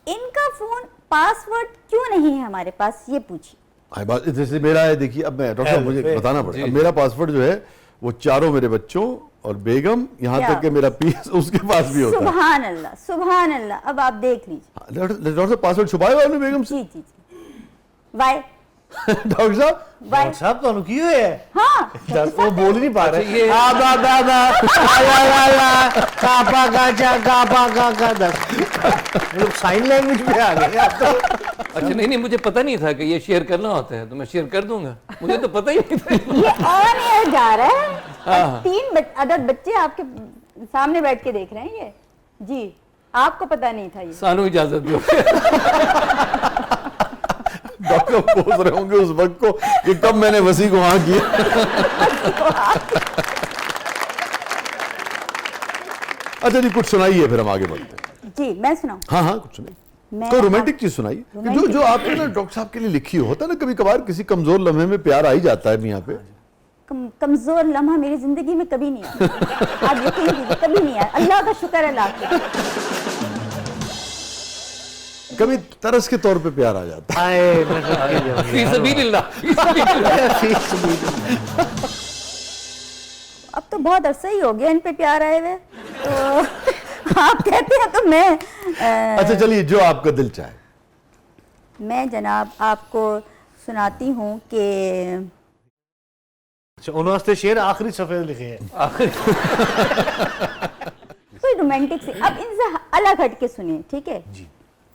इनका फोन पासवर्ड क्यों नहीं है हमारे पास, ये पूछिए। बात जैसे मेरा है, देखिए अब मैं डॉक्टर साहब मुझे बताना पड़ेगा, मेरा पासवर्ड जो है वो चारों मेरे बच्चों और बेगम, यहाँ क्या? तक कि मेरा पीस उसके पास भी होता है। सुभान अल्लाह, सुभान अल्लाह। अब आप देख लीजिए। डॉक्टर साहब पासवर्ड छुपाए हुए आपने बेगम से? जी जी जी। वाई डॉक्टर साहब वाई। ਡਾਕਟਰ ਸਾਹਿਬ ਤੁਹਾਨੂੰ ਕੀ ਹੋਇਆ? हाँ ਦੱਸ, ਉਹ ਬੋਲ ਹੀ ਨਹੀਂ ਪਾ ਰਹੇ। ये ਆ ਬਾ ਬਾ ਬਾ ਆ ਲਾ ਕਾਪਾ ਗਾਜਾ ਕਾਪਾ ਗਾ ਦੱਸ। लोग साइन लैंग्वेज में आ गए आप तो। अच्छा नहीं, मुझे पता नहीं था कि ये शेयर करना होता है, तो मैं शेयर कर दूंगा, मुझे तो पता ही नहीं था। ये ऑन एयर जा रहा है और 3 अदद बच्चे आपके सामने बैठ के देख रहे हैं ये। जी आपको पता नहीं था ये। सानू इजाजत दो। डॉक्टर पूछ रहे होंगे उस वक्त को कि कब मैंने वसी को हाँ किया। अच्छा जी, कुछ सुनाइए फिर हम आगे बढ़ते हैं। जी मैं सुनाऊं? हाँ हाँ, कुछ सुनाइए, मैं कोई रोमांटिक चीज सुनाइए। जो आपने ना डॉक्टर साहब के लिए लिखी हो, होता है ना कभी कभार किसी कमजोर लम्हे में प्यार आ ही जाता है मियाँ पे। कमजोर लम्हा मेरी जिंदगी में कभी नहीं आया। आप यकीन कीजिए, कभी नहीं आया। अल्लाह का शुक्र है लाख। कभी तरस के तौर पे प्यार आ जाता है। आए मैं करके जाऊंगा। फी सबीलिल्लाह। अब तो बहुत अरसा ही हो गया इन पे प्यार आए हुए, तो आप कहते हैं तो मैं अच्छा चलिए, जो आपका दिल चाहे। मैं जनाब आपको सुनाती हूँ कि अच्छा, उन्होंने शेर आखिरी सफे लिखे हैं। कोई रोमांटिक से, अब इनसे अलग हट के सुनिए, ठीक है जी?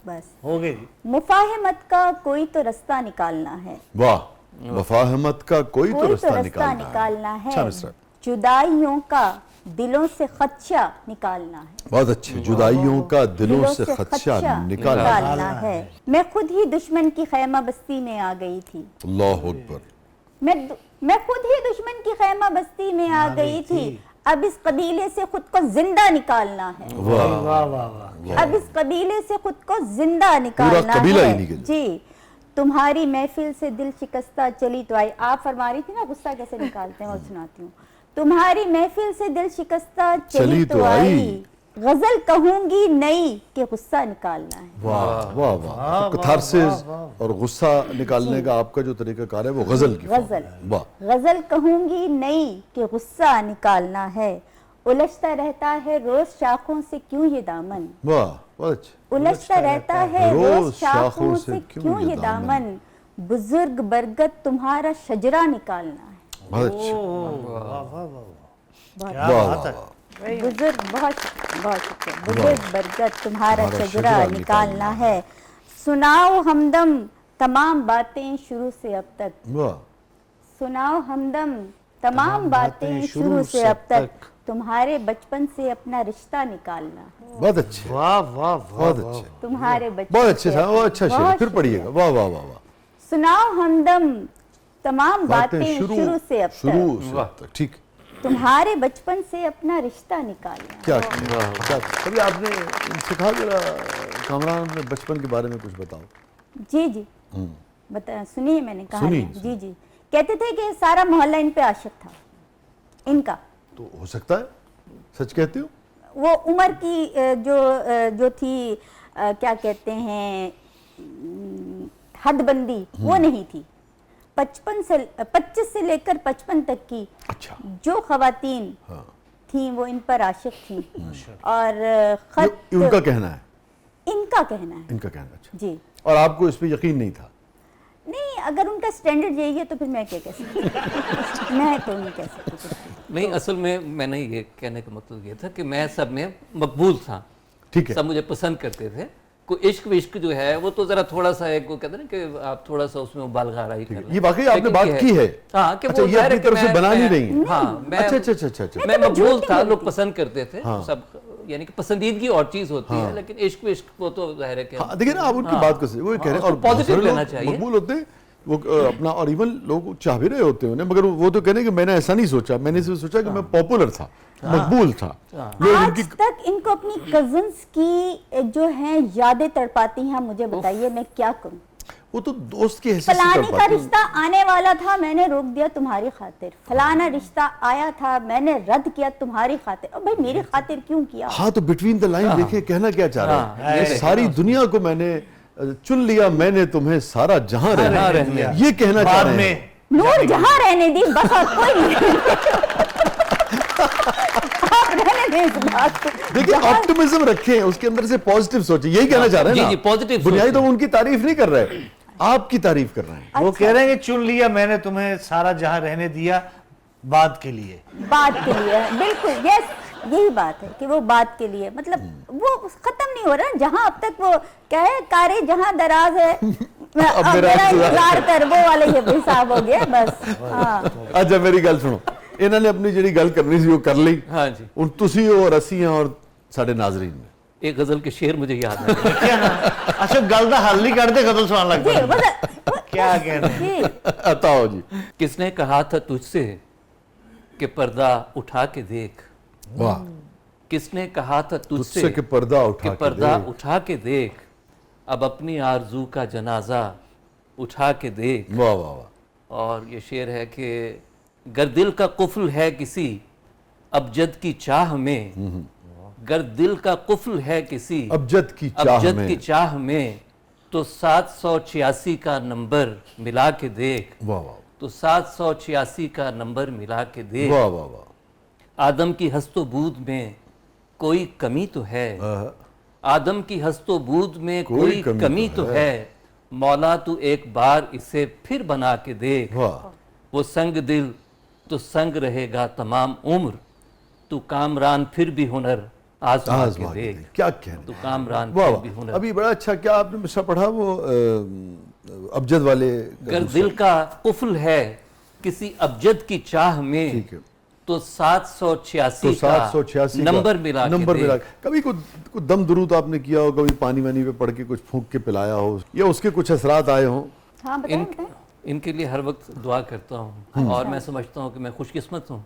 बस हो गए जी। मुफाहमत का कोई तो रास्ता निकालना है। वाह, मुफाहमत का कोई तो कोई तो रास्ता रास्ता निकालना निकालना अच्छा है। मिस्टर, जुदाइयों का दिलों से खदशा निकालना है। बहुत अच्छे। जुदाइयों का दिलों से खदशा निकालना है। मैं खुद ही दुश्मन की खैमा बस्ती में आ गई थी। अल्लाह अकबर। मैं खुद ही दुश्मन की खैमा बस्ती में आ गई थी। अब इस कबीले से खुद को जिंदा निकालना है। वाह वाह वाह वाह। अब इस कबीले से खुद को जिंदा निकालना कबीला ही है। निकल। जी तुम्हारी महफिल से दिल शिकस्ता चली तो आई। आप फरमा रही थी ना गुस्सा कैसे निकालते हैं, और सुनाती हूँ। तुम्हारी महफिल से दिल शिकस्ता चली तो आई। गजल कहूंगी नई के गुस्सा निकालना है। वाह वाह वाह। कथारसिस और गुस्सा निकालने का आपका जो तरीका कार है वो गजल की फॉर्म गजल। है। वाह। गजल कहूंगी नई के गुस्सा निकालना है। उलझता रहता है रोज शाखों से क्यों ये दामन। वाह, बहुत अच्छे। उलझता रहता है रोज शाखों से क्यों ये दामन। बुजुर्ग बरगद तुम्हारा शजरा निकालना है। बहुत अच्छे। क्या वाह बात है। वाह। बुजुर्ग बहुत बहुत शुक्रिया। बुजुर्ग बरगद तुम्हारा शजरा निकालना है। सुनाओ हमदम तमाम बातें शुरू से अब तक। वाह। सुनाओ हमदम तमाम बातें शुरू से अब तक। तुम्हारे बचपन से अपना रिश्ता निकालना है। बहुत अच्छे, वाह वाह बहुत वाह। अच्छे, तुम्हारे बचपन बहुत अच्छे से साहब, वो अच्छा शेर, बहुत फिर पढ़िएगा। वाह वाह वाह वाह। सुनाओ हमदम तमाम बातें शुरू से अब शुरू तक। से अब तक, ठीक। तुम्हारे बचपन से अपना रिश्ता निकालना है। क्या कभी आपने सिखा जरा कामरान अपने बचपन के बारे में कुछ बताओ। जी जी बता, सुनिए मैंने कहा। सुनिए। जी जी कहते थे कि सारा मोहल्ला इन पे आशिक था इनका। तो हो सकता है, सच कहते हो? वो उम्र की जो थी क्या कहते हैं हदबंदी, वो नहीं थी। 25 से लेकर 55 तक की अच्छा। जो खवातीन हाँ। थी वो इन पर आशिक थी। और खत उनका कहना है, इनका कहना है। इनका कहना। अच्छा। जी और आपको इस पे यकीन नहीं था? नहीं, अगर उनका स्टैंडर्ड यही है तो फिर मैं क्या कह सकती हूँ। मैं तो नहीं कह सकती। نہیں اصل میں میں نے یہ کہنے کا مطلب یہ تھا کہ میں سب میں مقبول تھا, ٹھیک ہے, سب مجھے پسند کرتے تھے. کوئی عشق وشق جو ہے وہ تو ذرا تھوڑا سا ایک وہ کہتے ہیں نا کہ آپ تھوڑا سا اس میں مبالغہ آرائی کر رہے ہیں. یہ واقعی آپ نے بات کی ہے؟ ہاں کہ اچھا, وہ یہ اپنی طرف سے بنا نہیں رہی ہیں. ہاں اچھا, میں مقبول تھا, لوگ پسند کرتے تھے سب, یعنی کہ پسندیدگی اور چیز ہوتی ہے, لیکن عشق وشق وہ تو ظاہر ہے کہ دیکھیں نا آپ ان کی بات کو وہ کہہ رہے ہیں, اور پازیٹیو لینا چاہیے. مقبول ہوتے ہیں وہ اپنا, اور ایون لوگ چاہ بھی رہے ہوتے ہیں, مگر وہ تو کہنے کہ میں نے ایسا نہیں سوچا, میں نے صرف سوچا کہ میں پاپولر تھا, مقبول تھا. آج تک ان کو اپنی کزنز کی جو ہیں یادیں تڑپاتی ہیں, مجھے بتائیے میں کیا کروں. وہ تو دوست کی حیثیت سے فلانی تڑپاتی کا ہیں. رشتہ آنے والا تھا, میں نے روک دیا تمہاری خاطر. فلانا رشتہ آیا تھا, میں نے رد کیا تمہاری خاطر. اور بھائی میری خاطر کیوں کیا؟ ہاں تو بٹوین دا لائن دیکھیں کہنا کیا چاہ رہا ہے, ساری دنیا کو میں نے چن لیا, میں نے تمہیں سارا جہاں رہنے, یہ کہنا چاہ رہے ہیں. نور جہاں رہنے دی, بس اور کوئی نہیں. آپ رہنے دیں اس بات کو. دیکھیں آپٹیمزم رکھیں, اس کے اندر سے پازیٹیو سوچیں, یہی کہنا چاہ رہے ہیں نا. جی پازیٹیو بنیادی تو ان کی تعریف نہیں کر رہے, آپ کی تعریف کر رہے ہیں. وہ کہہ رہے ہیں کہ چن لیا میں نے تمہیں سارا جہاں رہنے دیا بات کے لیے. بات کے لیے بالکل, یس یہی بات ہے کہ وہ بات کے لیے, مطلب وہ ختم نہیں ہو رہا. جہاں اب تک وہ کیا ہے, کارے جہاں دراز ہے اب میرا انتظار کر, وہ والے یہ حساب ہو گیا بس. اچھا میری گل سنو, انہوں نے اپنی جڑی گل کرنی سی وہ کر لی. ہاں جی, ان تسی اور اسی اور ساڈے ناظرین میں ایک غزل کے شعر مجھے یاد ہے. اچھا گل دا حل نہیں کرتے, غزل سنان لگ پڑے. کیا کہہ رہے ہیں؟ عطاؤ جی. کس نے کہا تھا تجھ سے کہ پردہ اٹھا کے دیکھ, واہ, کس نے کہا تھا تجھ تجھ سے سے کہ پردہ کہ اٹھا کے پردہ دیکھ, اٹھا کے دیکھ, اب اپنی آرزو کا جنازہ اٹھا کے دیکھ. واہ واہ واہ. اور یہ شعر ہے کہ گر دل کا قفل ہے کسی ابجد کی چاہ میں, گر دل کا قفل ہے کسی ابجد کی چاہ میں, تو 786 کا نمبر ملا کے دیکھ, واہ واہ, تو 786 کا نمبر ملا کے دیکھ. واہ واہ واہ. آدم کی ہست و بود میں کوئی کمی تو ہے, آدم کی ہست و بود میں کوئی کمی تو ہے, مولا تو ایک بار اسے پھر بنا کے دیکھ. وہ سنگ دل تو سنگ رہے گا تمام عمر, تو کامران پھر بھی ہنر آزما کے دیکھ. کیا کہنا, تو کامران پھر بھی ہنر. ابھی بڑا اچھا, کیا آپ نے مصرع پڑھا وہ ابجد والے؟ گر دل کا قفل ہے کسی ابجد کی چاہ میں, تو 786 کا نمبر ملا کے دیکھ. کبھی کوئی دم درود آپ نے کیا ہو, کبھی پانی وانی پہ پڑھ کے کچھ پھونک کے پلایا ہو, یا اس کے کچھ اثرات آئے ہوں؟ ہاں بتائیں. ان کے لیے ہر وقت دعا کرتا ہوں, اور میں سمجھتا ہوں کہ میں خوش قسمت ہوں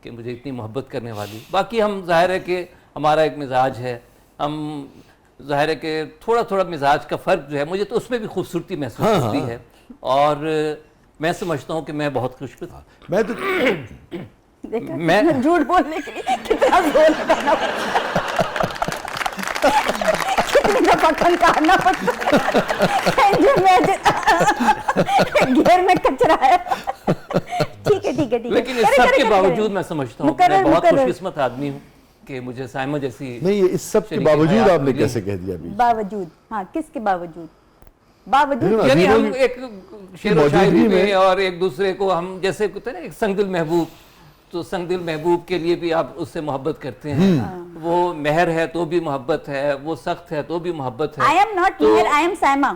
کہ مجھے اتنی محبت کرنے والی. باقی ہم ظاہر ہے کہ ہمارا ایک مزاج ہے, ہم ظاہر ہے کہ تھوڑا تھوڑا مزاج کا فرق جو ہے, مجھے تو اس میں بھی خوبصورتی محسوس ہوتی ہے, اور میں سمجھتا ہوں کہ میں بہت خوش قسمت ہوں. میں تو میں جھوٹ بولنے کے لیے کتنا زور لگانا کتنی دفعہ کھنکارنا پڑتا گھیر میں کچرا ہے. ٹھیک ہے لیکن اس سب کے باوجود میں سمجھتا ہوں کہ میں بہت خوش قسمت آدمی ہوں کہ مجھے سائمہ جیسی. نہیں, اس سب کے باوجود آپ نے کیسے کہہ دیا؟ باوجود, ہاں کس کے باوجود یعنی ہم ایک شعر و شاعری میں اور ایک دوسرے کو ہم جیسے کہتے ہیں نا ایک سنگ دل محبوب, تو سنگ دل محبوب کے لیے بھی آپ اس سے محبت کرتے ہیں. وہ مہر ہے تو بھی محبت ہے, وہ سخت ہے تو بھی محبت ہے. I am not مہر, I am سائمہ.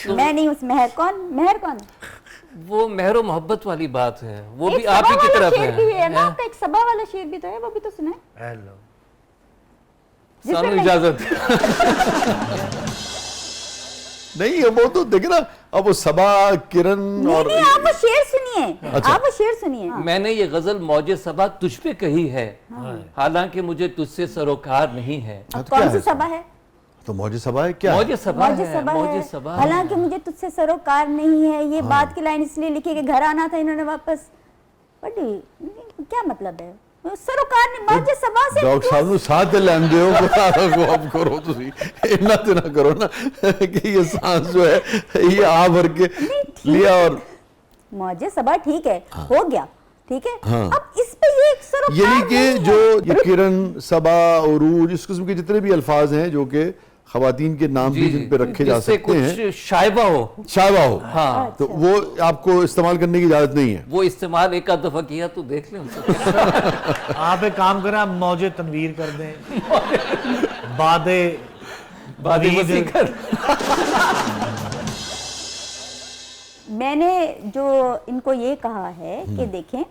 میں نہیں اس مہر. مہر کون؟ وہ مہر و محبت والی بات ہے, وہ بھی آپ ہی کی طرف ہے. ایک صبا والا شعر بھی تو ہے, وہ بھی تو سنائیں. سانو اجازت نہیں, وہ تو دیکھیں نا, اب وہ صبا, کرن, اور آپ وہ شعر سنیے. میں نے یہ غزل موج صبا تجھ پہ کہی ہے, حالانکہ مجھے تجھ سے سروکار نہیں ہے. کون سی صبا ہے؟ تو موج صبا ہے کیا؟ موج صبا ہے, حالانکہ مجھے تجھ سے سروکار نہیں ہے. یہ بات کی لائن اس لیے لکھی کہ گھر آنا تھا انہوں نے واپس. کیا مطلب ہے سروکار نہیں, موج صبا سے ڈاکٹر صاحب نو ساتھ لین دیو, کو اب کرو تسی اتنا تو نہ کرو نا کہ یہ سانس جو ہے یہ آ بھر کے لیا. اور موج صبا ٹھیک ہے, ہو گیا, ٹھیک ہے. اب اس پہ یہ ایک سروکار یعنی کہ جو یہ کرن, صبا, عروج, اس قسم کے جتنے بھی الفاظ ہیں جو کہ خواتین کے نام بھی جن پہ رکھے جا جس سے سکتے ہیں کچھ شائبہ ہو، شائبہ ہو، ہاں تو وہ آپ کو استعمال کرنے کی اجازت نہیں ہے؟ وہ استعمال ایک آدھ دفعہ کیا تو دیکھ لیں ان سے۔ آپ ایک کام کریں، آپ موج تنویر کر دیں، بادی وسیع کر۔ میں نے جو ان کو یہ کہا ہے کہ دیکھیں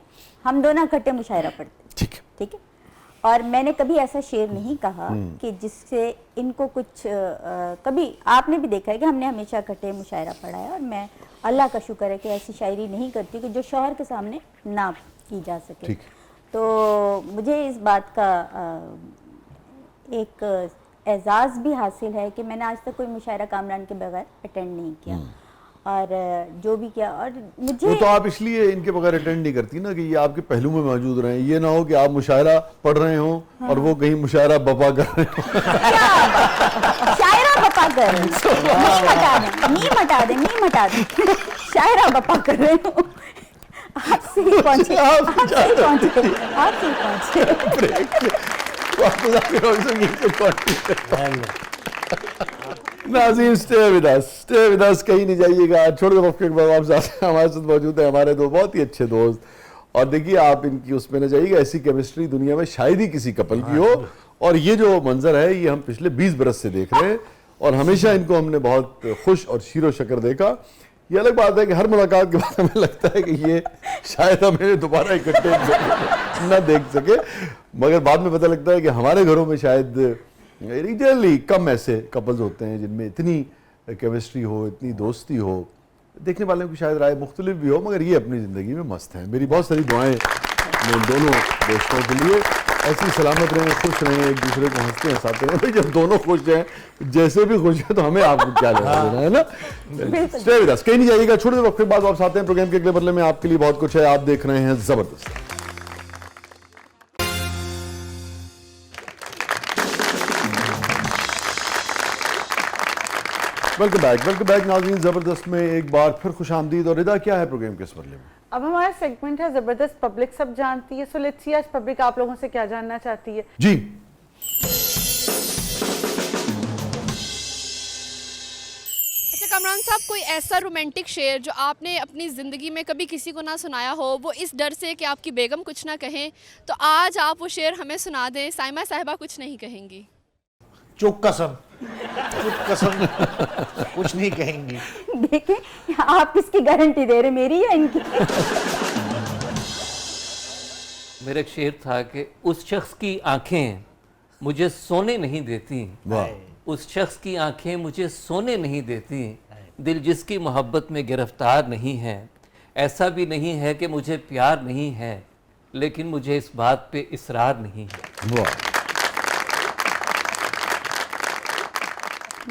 ہم دونوں اکٹھے مشاعرہ پڑھتے ہیں، ٹھیک ہے، ٹھیک ہے، اور میں نے کبھی ایسا شعر نہیں کہا کہ جس سے ان کو کچھ کبھی آپ نے بھی دیکھا ہے کہ ہم نے ہمیشہ اکٹھے مشاعرہ پڑھا ہے، اور میں اللہ کا شکر ہے کہ ایسی شاعری نہیں کرتی کہ جو شوہر کے سامنے نہ کی جا سکے۔ ٹھیک۔ تو مجھے اس بات کا ایک اعزاز بھی حاصل ہے کہ میں نے آج تک کوئی مشاعرہ کامران کے بغیر اٹینڈ نہیں کیا، اور جو بھی کیا، اور مجھے وہ تو آپ اس لیے ان کے بغیر اٹینڈ نہیں کرتی نا کہ یہ آپ کے پہلو میں موجود رہیں، یہ نہ ہو کہ آپ مشاعرہ پڑھ رہے ہوں اور وہ کہیں مشاعرہ بپا کر رہے ہوں۔ شاعرہ بپا کر رہے ہیں، میم ہٹا دیں، شاعرہ بپا کر رہے ہوں۔ آپ سے ہی پہنچے، ناظرین stay with us، کہیں نہیں جائیے گا، چھوڑے وقفے کے بعد آپ ساتھ ہمارے ساتھ موجود ہیں ہمارے دو بہت ہی اچھے دوست، اور دیکھیے آپ ان کی اس میں نہ جائیے گا، ایسی کیمسٹری دنیا میں شاید ہی کسی کپل کی ہو، اور یہ جو منظر ہے یہ ہم پچھلے 20 برس سے دیکھ رہے ہیں، اور ہمیشہ ان کو ہم نے بہت خوش اور شیر و شکر دیکھا۔ یہ الگ بات ہے کہ ہر ملاقات کے بعد ہمیں لگتا ہے کہ یہ شاید ہمیں دوبارہ اکٹھے نہ دیکھ سکے، مگر بعد میں پتہ لگتا ہے کہ ہمارے گھروں میں شاید ریجنرلی کم ایسے کپلز ہوتے ہیں جن میں اتنی کیمسٹری ہو، اتنی دوستی ہو، دیکھنے والوں کی شاید رائے مختلف بھی ہو، مگر یہ اپنی زندگی میں مست ہیں۔ میری بہت ساری دعائیں ان دونوں دوستوں کے لیے، ایسی سلامت رہیں، خوش رہیں، ایک دوسرے کو ہنستے ہیں ہنساتے رہیں۔ بھائی جب دونوں خوش ہیں، جیسے بھی خوش ہیں، تو ہمیں آپ کو کیا لینا دینا ہے نا۔ Stay with us، کہیں نہیں جائیے گا، چھوٹے سے وقت کے بعد واپس آتے ہیں۔ پروگرام کے اگلے مرحلے میں آپ کے لیے بہت کچھ ہے، آپ دیکھ رہے ہیں زبردست۔ ویلکم بیک ناظرین، زبردست میں ایک بار پھر خوش آمدید، اور ردا کیا ہے پروگرام کے اس مرحلے میں؟ اب ہمارا سیگمنٹ ہے زبردست پبلک سب جانتی ہے، سو لیٹس سی آج پبلک آپ لوگوں سے کیا جاننا چاہتی ہے۔ جی اچھا کامران صاحب، کوئی ایسا رومانٹک شعر جو آپ نے اپنی زندگی میں کبھی کسی کو نہ سنایا ہو، وہ اس ڈر سے کہ آپ کی بیگم کچھ نہ کہیں، تو آج آپ وہ شعر ہمیں سنا دیں، سائمہ صاحبہ کچھ نہیں کہیں گی۔ چپ قسم کچھ نہیں کہیں گی۔ دیکھیں آپ کس کی گارنٹی دے رہے، میری یا ان کی؟ میرا ایک شعر تھا کہ اس شخص کی آنکھیں مجھے سونے نہیں دیتی، اس شخص کی آنکھیں مجھے سونے نہیں دیتی، دل جس کی محبت میں گرفتار نہیں ہے، ایسا بھی نہیں ہے کہ مجھے پیار نہیں ہے، لیکن مجھے اس بات پہ اصرار نہیں ہے۔ واہ،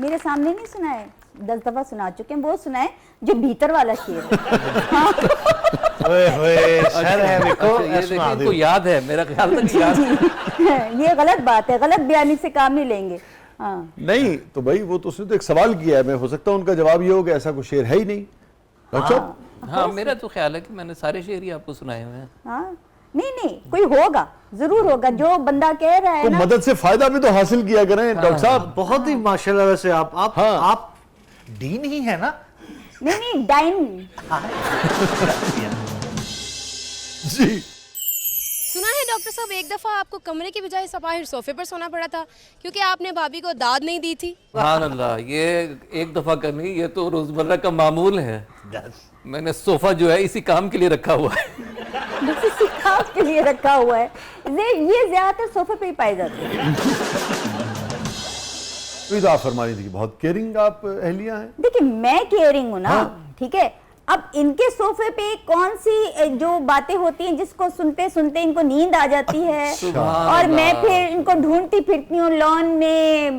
میرے سامنے نہیں سنا ہے، 10 دفعہ سنا چکے ہیں، وہ سنا ہے جو بھیتر والا شعر ہے۔ یہ دیکھیں ان کو یاد ہے، میرا خیال تک یاد ہے۔ یہ غلط بات ہے، غلط بیانی سے کام نہیں لیں گے۔ ہاں نہیں تو بھائی وہ تو اس نے تو ایک سوال کیا ہے، میں ہو سکتا ہے ان کا جواب یہ ہو کہ ایسا کوئی شعر ہے ہی نہیں۔ ڈاکٹر صاحب ہاں میرا تو خیال ہے کہ میں نے سارے شعر ہی آپ کو سنائے ہوئے ہیں۔ ہاں، نہیں کوئی ہوگا، ضرور ہوگا، جو بندہ کہہ رہا ہے تو نا۔ مدد سے فائدہ بھی تو حاصل کیا کریں ڈاکٹر صاحب۔ بہت ہی ماشاءاللہ، ویسے آپ ڈین ہی ہے نا؟ نہیں ڈائن۔ جی سنا ہے ڈاکٹر صاحب ایک دفعہ آپ کو کمرے کی بجائے سپاہر صوفے پر سونا پڑا تھا کیونکہ آپ نے بھابھی کو داد نہیں دی تھی۔ سبحان اللہ، یہ ایک دفعہ کا نہیں، یہ تو روزمرہ کا معمول ہے۔ میں نے صوفہ جو ہے اسی کام کے لیے رکھا ہوا ہے، اسی کام کے لیے رکھا ہوا ہے، یہ زیادہ تر صوفے پہ ہی پائے جاتے ہیں۔ تو آپ فرما رہی تھی کہ بہت کیئرنگ آپ اہلیہ ہیں۔ دیکھیں میں کیئرنگ ہوں نا، ٹھیک ہے، اب ان کے صوفے پہ کون سی جو باتیں ہوتی ہیں جس کو سنتے سنتے ان کو نیند آ جاتی ہے، اور میں پھر ان کو ڈھونڈتی پھرتی ہوں لان میں،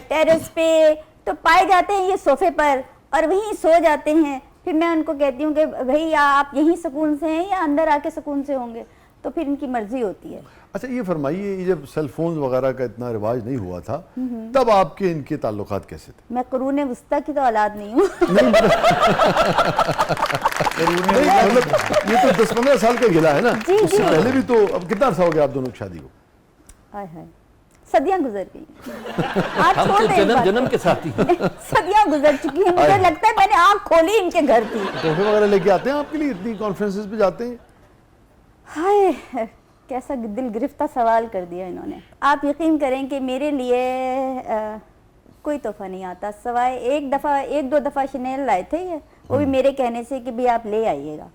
ٹیرس پہ، تو پائے جاتے ہیں یہ صوفے پر اور وہیں سو جاتے ہیں۔ پھر میں ان کو کہتی ہوں کہ بھئی آپ یہیں سکون سے ہیں یا اندر آ کے سکون سے ہوں گے، تو پھر ان کی مرضی ہوتی ہے۔ اچھا یہ فرمائیے، یہ جب سیل فونز وغیرہ کا اتنا رواج نہیں ہوا تھا تب آپ کے ان کے تعلقات کیسے تھے؟ میں قرون وسطیٰ کی تو اولاد نہیں ہوں۔ مطلب یہ تو 10-15 سال کا گلا ہے نا، اس سے پہلے بھی تو، اب کتنا عرصہ ہو گیا آپ دونوں کی شادی کو؟ सदियां गुजर गई। आप हम छोड़ तो दें जन्म बात। जन्म के साथी हैं। सदियां गुजर चुकी हैं, मुझे लगता है मैंने आँख खोली इनके घर की। तोहफे वगैरह लेके आते हैं आपके लिए, इतनी कॉन्फ्रेंसेस पे जाते हैं? हाय, कैसा दिल गिरफ्ता सवाल कर दिया इन्होंने। आप यकीन करें कि मेरे लिए कोई तोहफा नहीं आता, सिवाय एक दो दफ़ा शनेल लाए थे ये, वो भी मेरे कहने से कि भी आप ले आइएगा,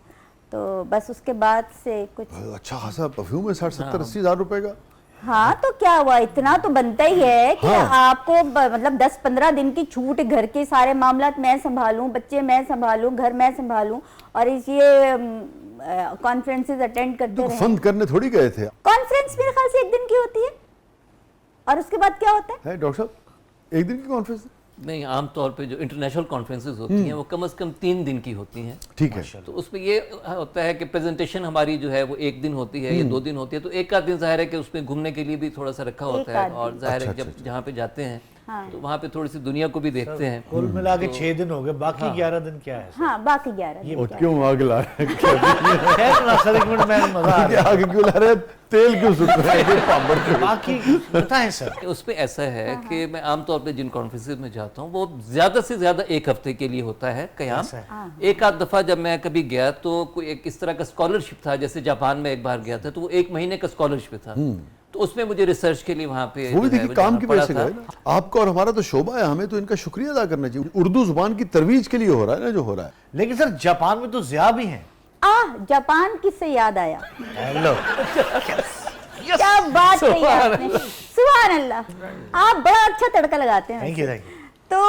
तो बस उसके बाद से कुछ। अच्छा खासा परफ्यूम है, 60-70-80 हज़ार रुपए का। हाँ तो क्या हुआ, इतना तो बनता ही है कि हाँ। आपको मतलब 10-15 दिन की छूट, घर के सारे मामलात मैं संभालूं, बच्चे मैं संभालूं, घर मैं संभालूं, और ये कॉन्फ्रेंसेस अटेंड करते तो रहे। फन करने थोड़ी गए थे? कॉन्फ्रेंस मेरे ख्याल से 1 दिन की होती है, और उसके बाद क्या होता है? डॉक्टर साहब, 1 दिन की कॉन्फ्रेंस? नहीं, आमतौर पे जो इंटरनेशनल कॉन्फ्रेंसेस होती हैं वो कम से कम 3 दिन की होती हैं। ठीक है। तो उसमें ये होता है कि प्रेजेंटेशन हमारी जो है वो 1 दिन होती है या 2 दिन होती है, तो एक आध दिन जाहिर है कि उसमें घूमने के लिए भी थोड़ा सा रखा होता है, और जाहिर है जब जहाँ पे जाते हैं तो वहाँ पे थोड़ी सी दुनिया को भी देखते हैं। कुल मिला के 6 दिन हो गए, बाकी 11 दिन क्या है? हाँ, बाकी 11 दिन। और क्यों आग ला रहे हैं? खैर ना सर, एक मिनट में मजा आ रहा आग क्यों ला रहे हैं? तेल क्यों सुट रहे हैं पापड़ के? है। बाकी बताएं सर। उसमें ऐसा है कि मैं आमतौर पे जिन कॉन्फ्रेंसेस में जाता हूँ वो ज़्यादा से ज़्यादा 1 हफ्ते के लिए होता है क़याम। एक आध दफ़ा जब मैं कभी गया तो कोई एक इस तरह का स्कॉलरशिप था, जैसे जापान में एक बार गया था तो वो 1 महीने का स्कॉलरशिप था, तो उसमें मुझे रिसर्च के लिए वहाँ पे वो भी जो है देखिए वो काम जाना की पड़ा वजह से था। गए ना। आपका और हमारा तो शोभा है, हमें तो इनका शुक्रिया अदा करना चाहिए। उर्दू जुबान की तरवीज के लिए हो रहा है ना जो हो रहा है। लेकिन सर जापान में तो ज़िया भी हैं। जापान किससे याद आया? हेलो, क्या बात कही आपने, सुभान अल्लाह, आप बड़ा अच्छा तड़का लगाते हैं। Thank you thank you. तो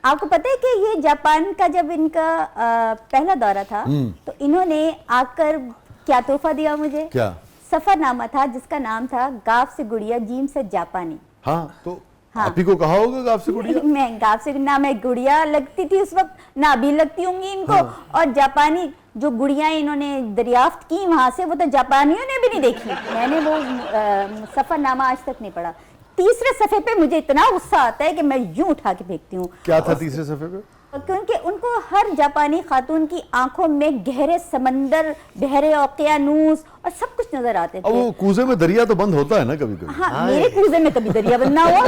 आपको पता है कि ये जापान का जब इनका पहला दौरा था तो इन्होंने आकर क्या तोहफा दिया मुझे? क्या? सफरनामा था जिसका नाम था गाफ से गुड़िया, जीम से जापानी। हाँ, तो आप ही को कहा होगा गाफ से गुड़िया? मैं गाफ से ना, मैं गुड़िया लगती थी उस वक्त, ना भी लगती होंगी इनको। और जापानी जो गुड़िया इन्होंने दरियाफ्त की वहां से, वो तो जापानियों ने भी नहीं देखी। मैंने वो सफरनामा आज तक नहीं पढ़ा। तीसरे सफ़े पे मुझे इतना गुस्सा आता है कि मैं यूं उठा के फेंकती हूँ। क्या था तीसरे सफ़े पे? क्योंकि उनको हर जापानी खातून की आंखों में गहरे समंदर, गहरे ओकियानूस और सब कुछ नजर आते अब थे। वो कूजे में दरिया तो बंद होता है ना कभी कभी। हाँ, मेरे कूजे में कभी दरिया बंद ना हुआ।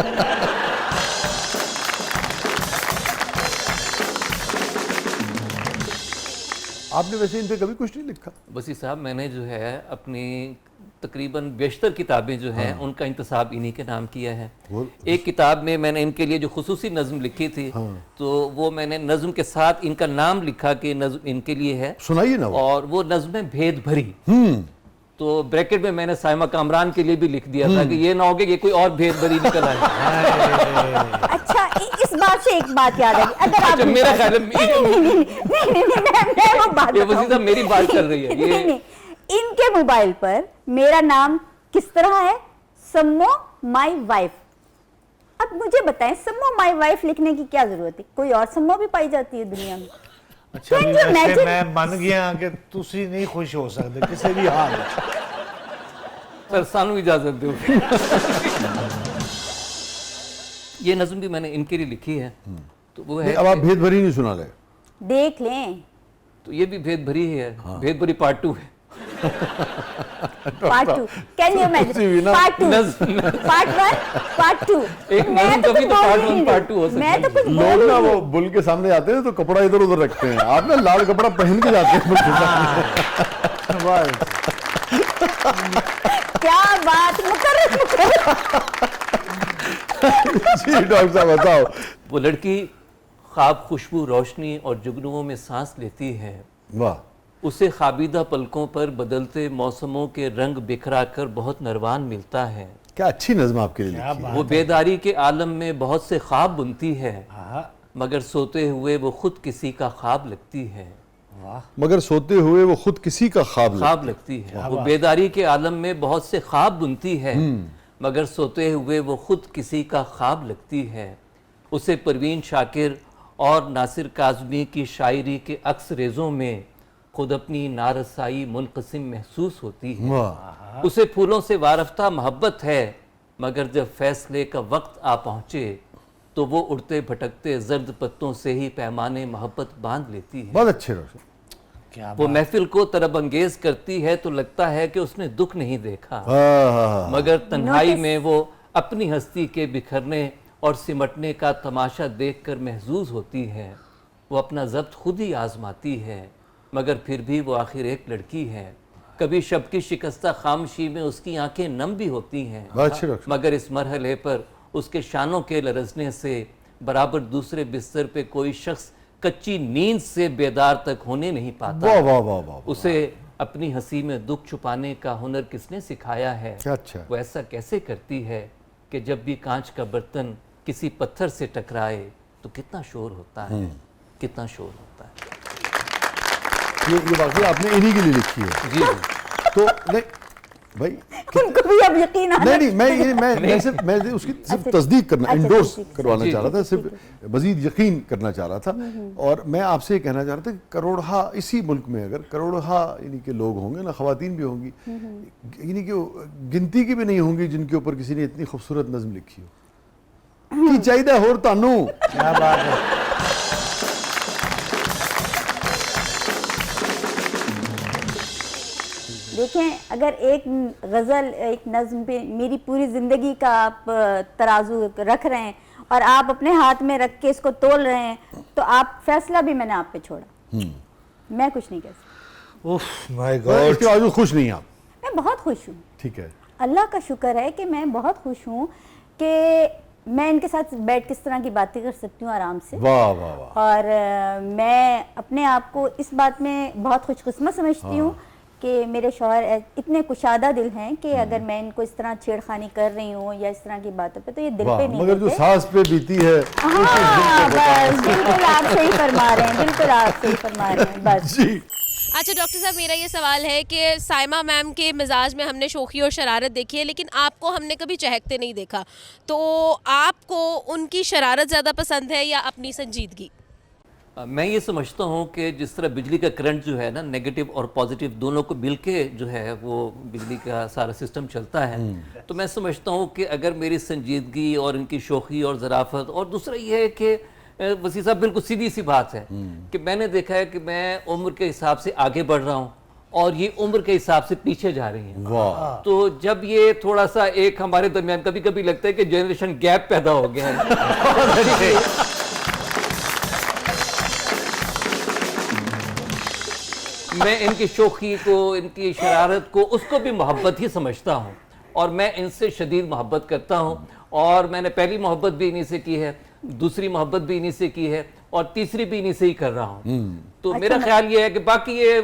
आपने वैसे इन पे कभी कुछ नहीं लिखा? वसी साहब, मैंने जो है अपनी तकरीबन बेशतर किताबें जो हैं उनका इंतसाब इन्हीं के नाम किया है। एक किताब में मैंने इनके लिए जो खुसूसी नज़्म लिखी थी तो वो मैंने नज़्म के साथ इनका नाम लिखा कि नज़्म इनके लिए है, सुनाइए ना। और वो नज़्म है भेद भरी। तो ब्रैकेट में मैंने साइमा कामरान के लिए भी लिख दिया था कि ये ना हो कि ये कोई और भेद भरी निकल आए। अच्छा, इस बात से एक बात याद आई, अगर आप मेरा ख्याल है मैं वो बात ये वसी साहब मेरी बात चल रही है। ये नहीं, इनके मोबाइल पर मेरा नाम किस तरह है? सम्मो माई वाइफ। अब मुझे बताएं, सम्मो माई वाइफ लिखने की क्या जरूरत है? कोई और सम्मो भी पाई जाती है दुनिया में। अच्छा, Can भी you वैसे imagine? मैं मान गया कि तुसी नहीं खुश हो सकते किसी भी हाल में। सर सानू इजाजत दो। ये नज़्म भी मैंने इनके लिए लिखी है, तो वो है अब आप भेद भरी नहीं सुना रहे? देख लें, तो ये भी भेद भरी ही है। भेद भरी पार्ट 2 है। Part 2। Can you imagine? Part 2, part 1, part 2। एक नज़्म कभी तो पार्ट 1 पार्ट 2 हो सकता मैं तो है। कुछ बोल लोग ही ना नहीं वो बुल के सामने जाते हैं तो कपड़ा इधर उधर रखते हैं, आप ना लाल कपड़ा पहन के जाते हैं बुल के सामने। क्या बात, मुकर्रर। जी डॉक्टर साहब बताओ। वो लड़की ख्वाब खुशबू रोशनी और जुगनुओं में सांस लेती है, वाह। उसे खाबीदा पलकों पर बदलते मौसमों के रंग बिखरा कर बहुत नरवान मिलता है। क्या अच्छी नज़्म आपके लिए लिखी है। वो बेदारी के आलम में बहुत से ख्वाब बुनती है, मगर सोते हुए वो खुद किसी का ख्वाब लगती है। मगर सोते हुए वो खुद किसी का ख्वाब लगती है। वो बेदारी के आलम में बहुत से ख्वाब बुनती है, मगर सोते हुए वो खुद किसी का ख्वाब लगती है। उसे परवीन शाकिर और नासिर काज़मी की शायरी के अक्स रेज़ों में खुद अपनी नारसाई मुनक़सिम महसूस होती है। वाह। उसे फूलों से वारफ्ता मोहब्बत है, मगर जब फैसले का वक्त आ पहुँचे तो वो उड़ते भटकते जर्द पत्तों से ही पैमाने मोहब्बत बांध लेती है। बहुत अच्छे रोशन। क्या वो महफिल को तरब अंगेज करती है तो लगता है कि उसने दुख नहीं देखा, हाँ। मगर तन्हाई में वो अपनी हस्ती के बिखरने और सिमटने का तमाशा देखकर महजूज होती है। वो अपना ज़ब्त खुद ही आजमाती है, मगर फिर भी वो आखिर एक लड़की है। कभी शब की शिकस्ता खामोशी में उसकी आंखें नम भी होती हैं, मगर इस मरहले पर उसके शानों के लरजने से बराबर दूसरे बिस्तर पे कोई शख्स कच्ची नींद से बेदार तक होने नहीं पाता। वाह वाह वाह वाह। उसे अपनी हंसी में दुख छुपाने का हुनर किसने सिखाया है? अच्छा। वो ऐसा कैसे करती है कि जब भी कांच का बर्तन किसी पत्थर से टकराए तो कितना शोर होता है, कितना शोर होता है। ये वाकई आपने इन्हीं के लिए लिखी है? जी तो नहीं भाई, उनको भी अब यकीन आ नहीं मैं उसकी सिर्फ तस्दीक करना, इंडोर्स करवाना चाह रहा था, सिर्फ मजीद यकीन करना चाह रहा था। और मैं आपसे ये कहना चाह रहा था कि करोड़हा इसी मुल्क में अगर करोड़हा यानी के लोग होंगे ना, ख़वातीन भी होंगी, यानी कि गिनती की भी नहीं होंगी जिनके ऊपर किसी ने इतनी खूबसूरत नज़्म लिखी हो। की चाहिए होर तानू। क्या बात है। देखें, अगर एक गज़ल, एक नज़्म पे मेरी पूरी ज़िंदगी का आप तराजू रख रहे हैं और आप अपने हाथ में रख के इसको तोल रहे हैं, तो आप फैसला भी मैंने आप पे छोड़ा। मैं कुछ नहीं कह सकती। उफ माय गॉड। इसके बावजूद खुश नहीं आप? मैं बहुत खुश हूँ। ठीक है, अल्लाह का शुक्र है कि मैं बहुत खुश हूँ कि मैं इनके साथ बैठ किस तरह की बातें कर सकती हूँ आराम से। वाह वाह वाह। और मैं अपने आप को इस बात में बहुत खुशकिस्मत समझती हूँ कि मेरे शौहर इतने कुशादा दिल हैं कि अगर मैं इनको इस तरह छेड़खानी कर रही हूँ या इस तरह की बातों पे, तो ये दिल पे नहीं मगर जो लेते। सांस पे बीती है। हाँ, बस बिल्कुल आप सही फरमा रहे हैं, बिल्कुल आप सही फरमा रहे हैं, बस। जी। अच्छा डॉक्टर साहब, मेरा ये सवाल है कि साइमा मैम के मिजाज में हमने शोखी और शरारत देखी है, लेकिन आपको हमने कभी चहकते नहीं देखा, तो आपको उनकी शरारत ज़्यादा पसंद है या अपनी संजीदगी? मैं ये समझता हूँ कि जिस तरह बिजली का करंट जो है ना, नेगेटिव और पॉजिटिव दोनों को मिल के जो है वो बिजली का सारा सिस्टम चलता है, तो मैं समझता हूँ कि अगर मेरी संजीदगी और इनकी शोखी और ज़राफ़त, और दूसरा ये है कि वसी साहब बिल्कुल सीधी सी बात है कि मैंने देखा है कि मैं उम्र के हिसाब से आगे बढ़ रहा हूँ और ये उम्र के हिसाब से पीछे जा रही हैं। वाह। तो जब ये थोड़ा सा एक हमारे दरमियान कभी कभी लगता है कि जनरेशन गैप पैदा हो गया है। मैं इनकी शोखी को, इनकी शरारत को, उसको भी मोहब्बत ही समझता हूँ और मैं इनसे शदीद मोहब्बत करता हूँ। और मैंने पहली मोहब्बत भी इन्हीं से की है, दूसरी मोहब्बत भी इन्हीं से की है और तीसरी भी इन्हीं से ही कर रहा हूँ। तो मेरा ख्याल ये है कि बाकी ये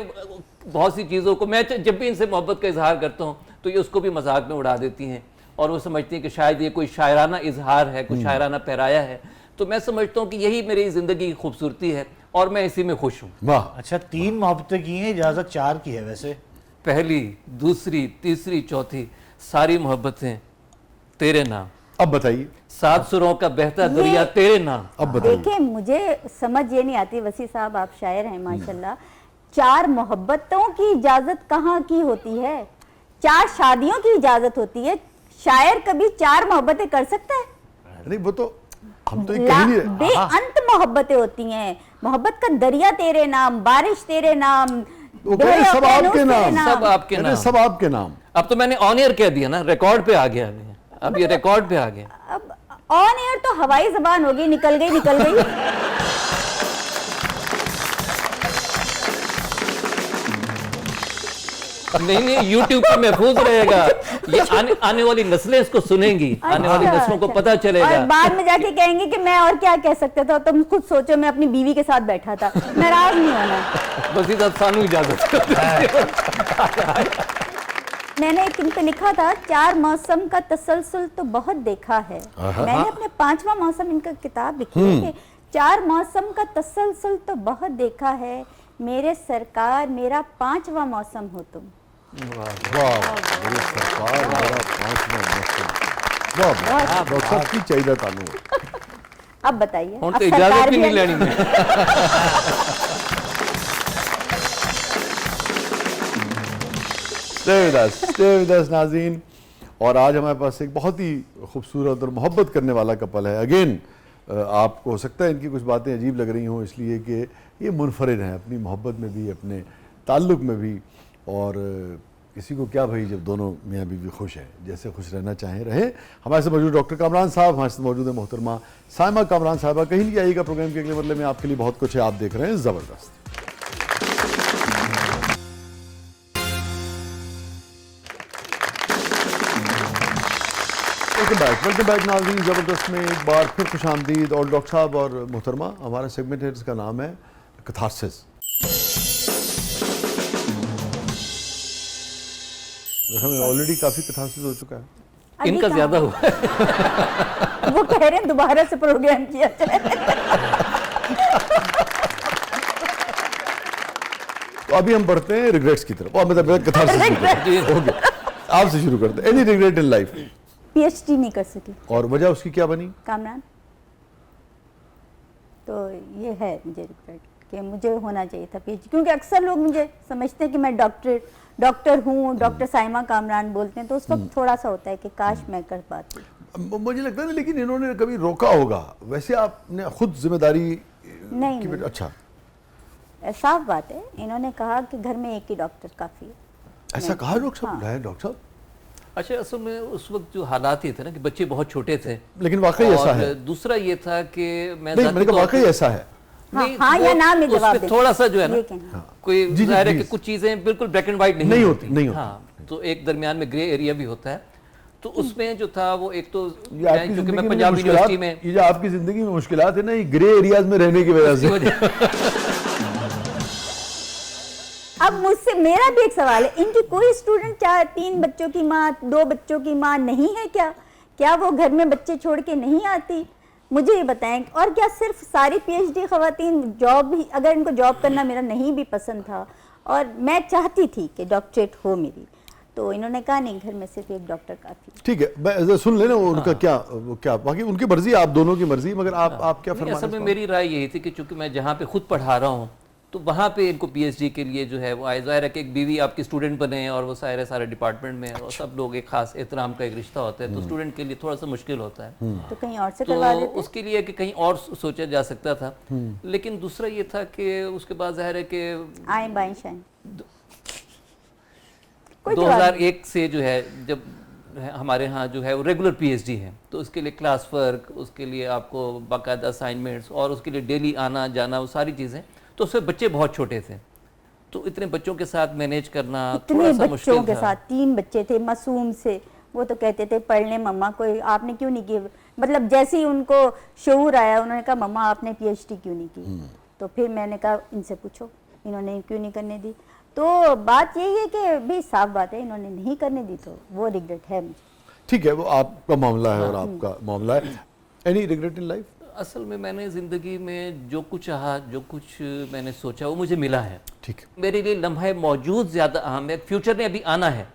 बहुत सी चीज़ों को मैं जब भी इनसे मोहब्बत का इजहार करता हूँ तो ये उसको भी मजाक में उड़ा देती हैं और वो समझती हैं कि शायद ये कोई शायराना इजहार है, कोई शायराना पैराया है। तो मैं समझता हूँ कि यही मेरी ज़िंदगी की खूबसूरती है और मैं इसी में खुश हूँ। वाह। अच्छा 3 मोहब्बतें की हैं, इजाज़त 4 की है वैसे। पहली, दूसरी, तीसरी, चौथी, सारी मोहब्बतें तेरे नाम। अब बताइए। 7 सुरों का बहता दरिया तेरे नाम। अब बताइए। देखिए, मुझे समझ ये नहीं आती, वसी साहब आप शायर हैं माशाल्लाह, 4 मोहब्बतों की इजाजत कहाँ की होती है? 4 शादियों की इजाजत होती है। शायर कभी 4 मोहब्बतें कर सकता है? नहीं, वो तो हम तो ये कह नहीं रहे। बेअंत मोहब्बतें होती हैं। मोहब्बत का दरिया तेरे नाम, बारिश तेरे नाम, वो कह रहे सब आपके नाम, सब आपके नाम, सब आपके नाम। अब तो मैंने ऑन एयर कह दिया ना, रिकॉर्ड पे आ गया। अब ये रिकॉर्ड पे आ गया। अब ऑन एयर तो हवाई जबान होगी, निकल गई निकल गई। नहीं, YouTube पे महफूज रहेगा। ये आने वाली नस्लें इसको सुनेंगी, आने वाली नस्लों को पता चलेगा। और बाद में जाके कहेंगे कि मैं और क्या कह सकता था, तुम खुद सोचो, मैं अपनी बीवी के साथ बैठा था। नाराज नहीं होना। बस इधर सानू इजाजत। मैंने एक इन पे लिखा था, 4 मौसम का तसलसल तो बहुत देखा है। मैंने अपने 5वां मौसम इनका किताब लिखी है कि 4 मौसम का तसलसल तो बहुत देखा है, मेरे सरकार मेरा 5वां मौसम हो तुम। वाह, मेरे सरकार मेरा 5वां मौसम। वाह, बहुत सबकी चाहिए तानू। अब बताइए, ਹੁਣ अब तो इजाजत सरकार भी भी नहीं लेनी मैं। Stay with us नाज़रीन। और आज हमारे पास एक बहुत ही खूबसूरत और मोहब्बत करने वाला कपल है। अगेन आपको हो सकता है इनकी कुछ बातें अजीब लग रही हों, इसलिए कि ये मुनफरिद हैं अपनी मोहब्बत में भी, अपने ताल्लुक़ में भी, और किसी को क्या भाई जब दोनों मियाँ बीवी खुश हैं, जैसे खुश रहना चाहें रहें। हमारे साथ मौजूद डॉक्टर कामरान साहब, हमारे साथ मौजूद है मोहतरमा साइमा कामरान साहबा। कहीं नहीं आइएगा, प्रोग्राम के अगले मतलब में आपके लिए बहुत कुछ है, आप देख रहे हैं ज़बरदस्त। वेलकम बैक नाज़रीन, ज़बरदस्त में एक बार फिर खुश आमदीद। और डॉक्टर साहब और मोहतरमा, हमारा सेगमेंट है जिसका नाम है कैथारसिस। हमें ऑलरेडी काफ़ी कैथारसिस हो चुका है, अभी इनका कहाँ? ज्यादा हुआ है। वो कह रहे हैं दोबारा से प्रोग्राम किया जाए। तो अभी हम बढ़ते हैं रिग्रेट्स की तरफ, मतलब कैथारसिस की तरफ। ओके, आपसे शुरू करते हैं। Any regret in life? PhD नहीं कर सकी और वजह उसकी क्या बनी? कामरान। तो ये है मुझे रिग्रेट कि मुझे होना चाहिए था पीएचडी, क्योंकि अक्सर लोग मुझे समझते हैं कि मैं डॉक्टर हूँ, डॉक्टर साइमा कामरान बोलते हैं, तो उस वक्त थोड़ा सा होता है कि काश मैं कर पाती। मुझे लगता है, लेकिन इन्होंने कभी रोका होगा। वैसे आपने खुद जिम्मेदारी नहीं, की नहीं। अच्छा, साफ बात है, इन्होंने कहा कि घर में एक ही डॉक्टर काफी है। ऐसा कहा डॉक्टर साहब? हाँ। है डॉक्टर साहब? अच्छा, असल में उस वक्त जो हालात ये थे ना कि बच्चे बहुत छोटे थे, लेकिन वाकई ऐसा और है? दूसरा ये था कि मैं नहीं, ज़ाती मैंने कहा तौर वाकई पे- ऐसा है। नहीं, हाँ वो या ना में उस जवाब पे दें। थोड़ा सा जो है ये ना, कहना। कोई जी, जाहिर है कि प्लीज। कुछ चीजें बिल्कुल ब्लैक एंड व्हाइट नहीं नहीं होती, नहीं होती। हाँ, तो एक दरमियान में ग्रे एरिया भी होता है। तो उसमें जो था वो एक तो ये आपकी क्योंकि जिंदगी मैं में पंजाब मुश्किलात, यूनिवर्सिटी में ये जो आपकी जिंदगी में मुश्किलात है ना, ये ग्रे एरियाज में रहने की वजह से। अब मुझसे मेरा भी एक सवाल है, इनकी कोई स्टूडेंट 3 बच्चों की माँ, 2 बच्चों की माँ नहीं है क्या? क्या वो घर में बच्चे छोड़ के नहीं आती? मुझे ये बताएं। और क्या सिर्फ सारी पीएचडी खवातीन जॉब ही, अगर इनको जॉब करना मेरा नहीं भी पसंद था और मैं चाहती थी कि डॉक्टरेट हो मेरी, तो इन्होंने कहा नहीं, घर में सिर्फ एक डॉक्टर काफी है। ठीक है, मैं सुन लेना वो उनका क्या, वो क्या बाकी उनकी मर्जी, आप दोनों की मर्जी, मगर आप क्या नहीं, फरमाना? असल में मेरी राय यही थी कि चूंकि मैं जहाँ पे खुद पढ़ा रहा हूँ, तो वहाँ पे इनको पीएचडी के लिए जो है वो आए, जाहिर है कि एक बीवी आपकी स्टूडेंट बने और वो सारे डिपार्टमेंट में और सब लोग एक खास एहतराम का एक रिश्ता होता है, तो स्टूडेंट के लिए थोड़ा सा मुश्किल होता है। तो कहीं और से तो करवा देते। उसके लिए कि कहीं और सोचा जा सकता था, लेकिन दूसरा ये था कि उसके बाद जाहिर है कि आए बाएं शाएं। कोई जवाब नहीं। 2001 से जो है, जब हमारे यहाँ जो है वो रेगुलर पीएचडी है, तो उसके लिए क्लास वर्क, उसके लिए आपको बाकायदा असाइनमेंट्स और उसके लिए डेली आना जाना, वो सारी चीज़ें, तो उसमें बच्चे बहुत छोटे थे, तो इतने बच्चों के साथ मैनेज करना इतने थोड़ा सा बच्चों मुश्किल के था। साथ 3 बच्चे थे मासूम से, वो तो कहते थे पढ़ लें मम्मा, कोई आपने क्यों नहीं की? मतलब जैसे ही उनको शऊर आया, उन्होंने कहा मम्मा आपने पीएचडी क्यों नहीं की? तो फिर मैंने कहा इनसे पूछो, इन्होंने क्यों नहीं करने दी? तो बात यही है कि भाई साफ बात है, इन्होंने नहीं करने दी, तो वो रिग्रेट है मुझे। ठीक है, वो आपका मामला है और आपका मामला है। Any regret in life? असल में मैंने ज़िंदगी में जो कुछ चाहा, जो कुछ मैंने सोचा, वो मुझे मिला है। ठीक है, मेरे लिए लम्हा मौजूद ज़्यादा अहम है। फ्यूचर ने अभी आना है,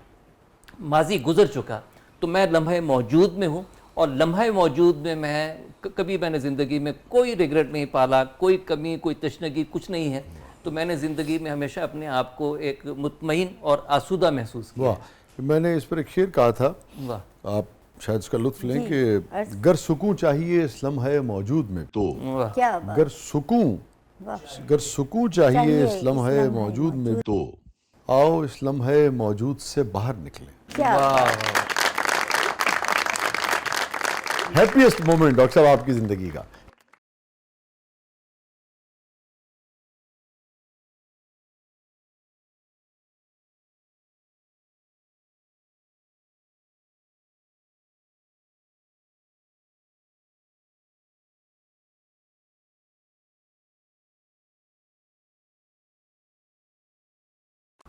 माजी गुजर चुका, तो मैं लम्हा मौजूद में हूँ, और लम्हा मौजूद में मैं कभी मैंने ज़िंदगी में कोई रिग्रेट नहीं पाला, कोई कमी, कोई तशनगी कुछ नहीं है। तो मैंने ज़िंदगी में हमेशा अपने आप को एक मुतमईन और आसूदा महसूस किया। वाह। मैंने इस पर एक शेर कहा था, वाह आप शायद इसका लुत्फ लें जी, कि अर्ज। गर सुकून चाहिए इस लम्हे मौजूद में, तो वाह। क्या बात, गर सुकून, वाह। गर सुकून चाहिए चाहिए इस लम्हे मौजूद में, तो आओ इस लम्हे मौजूद से बाहर निकले। क्या हैप्पीएस्ट मोमेंट डॉक्टर साहब आपकी जिंदगी का?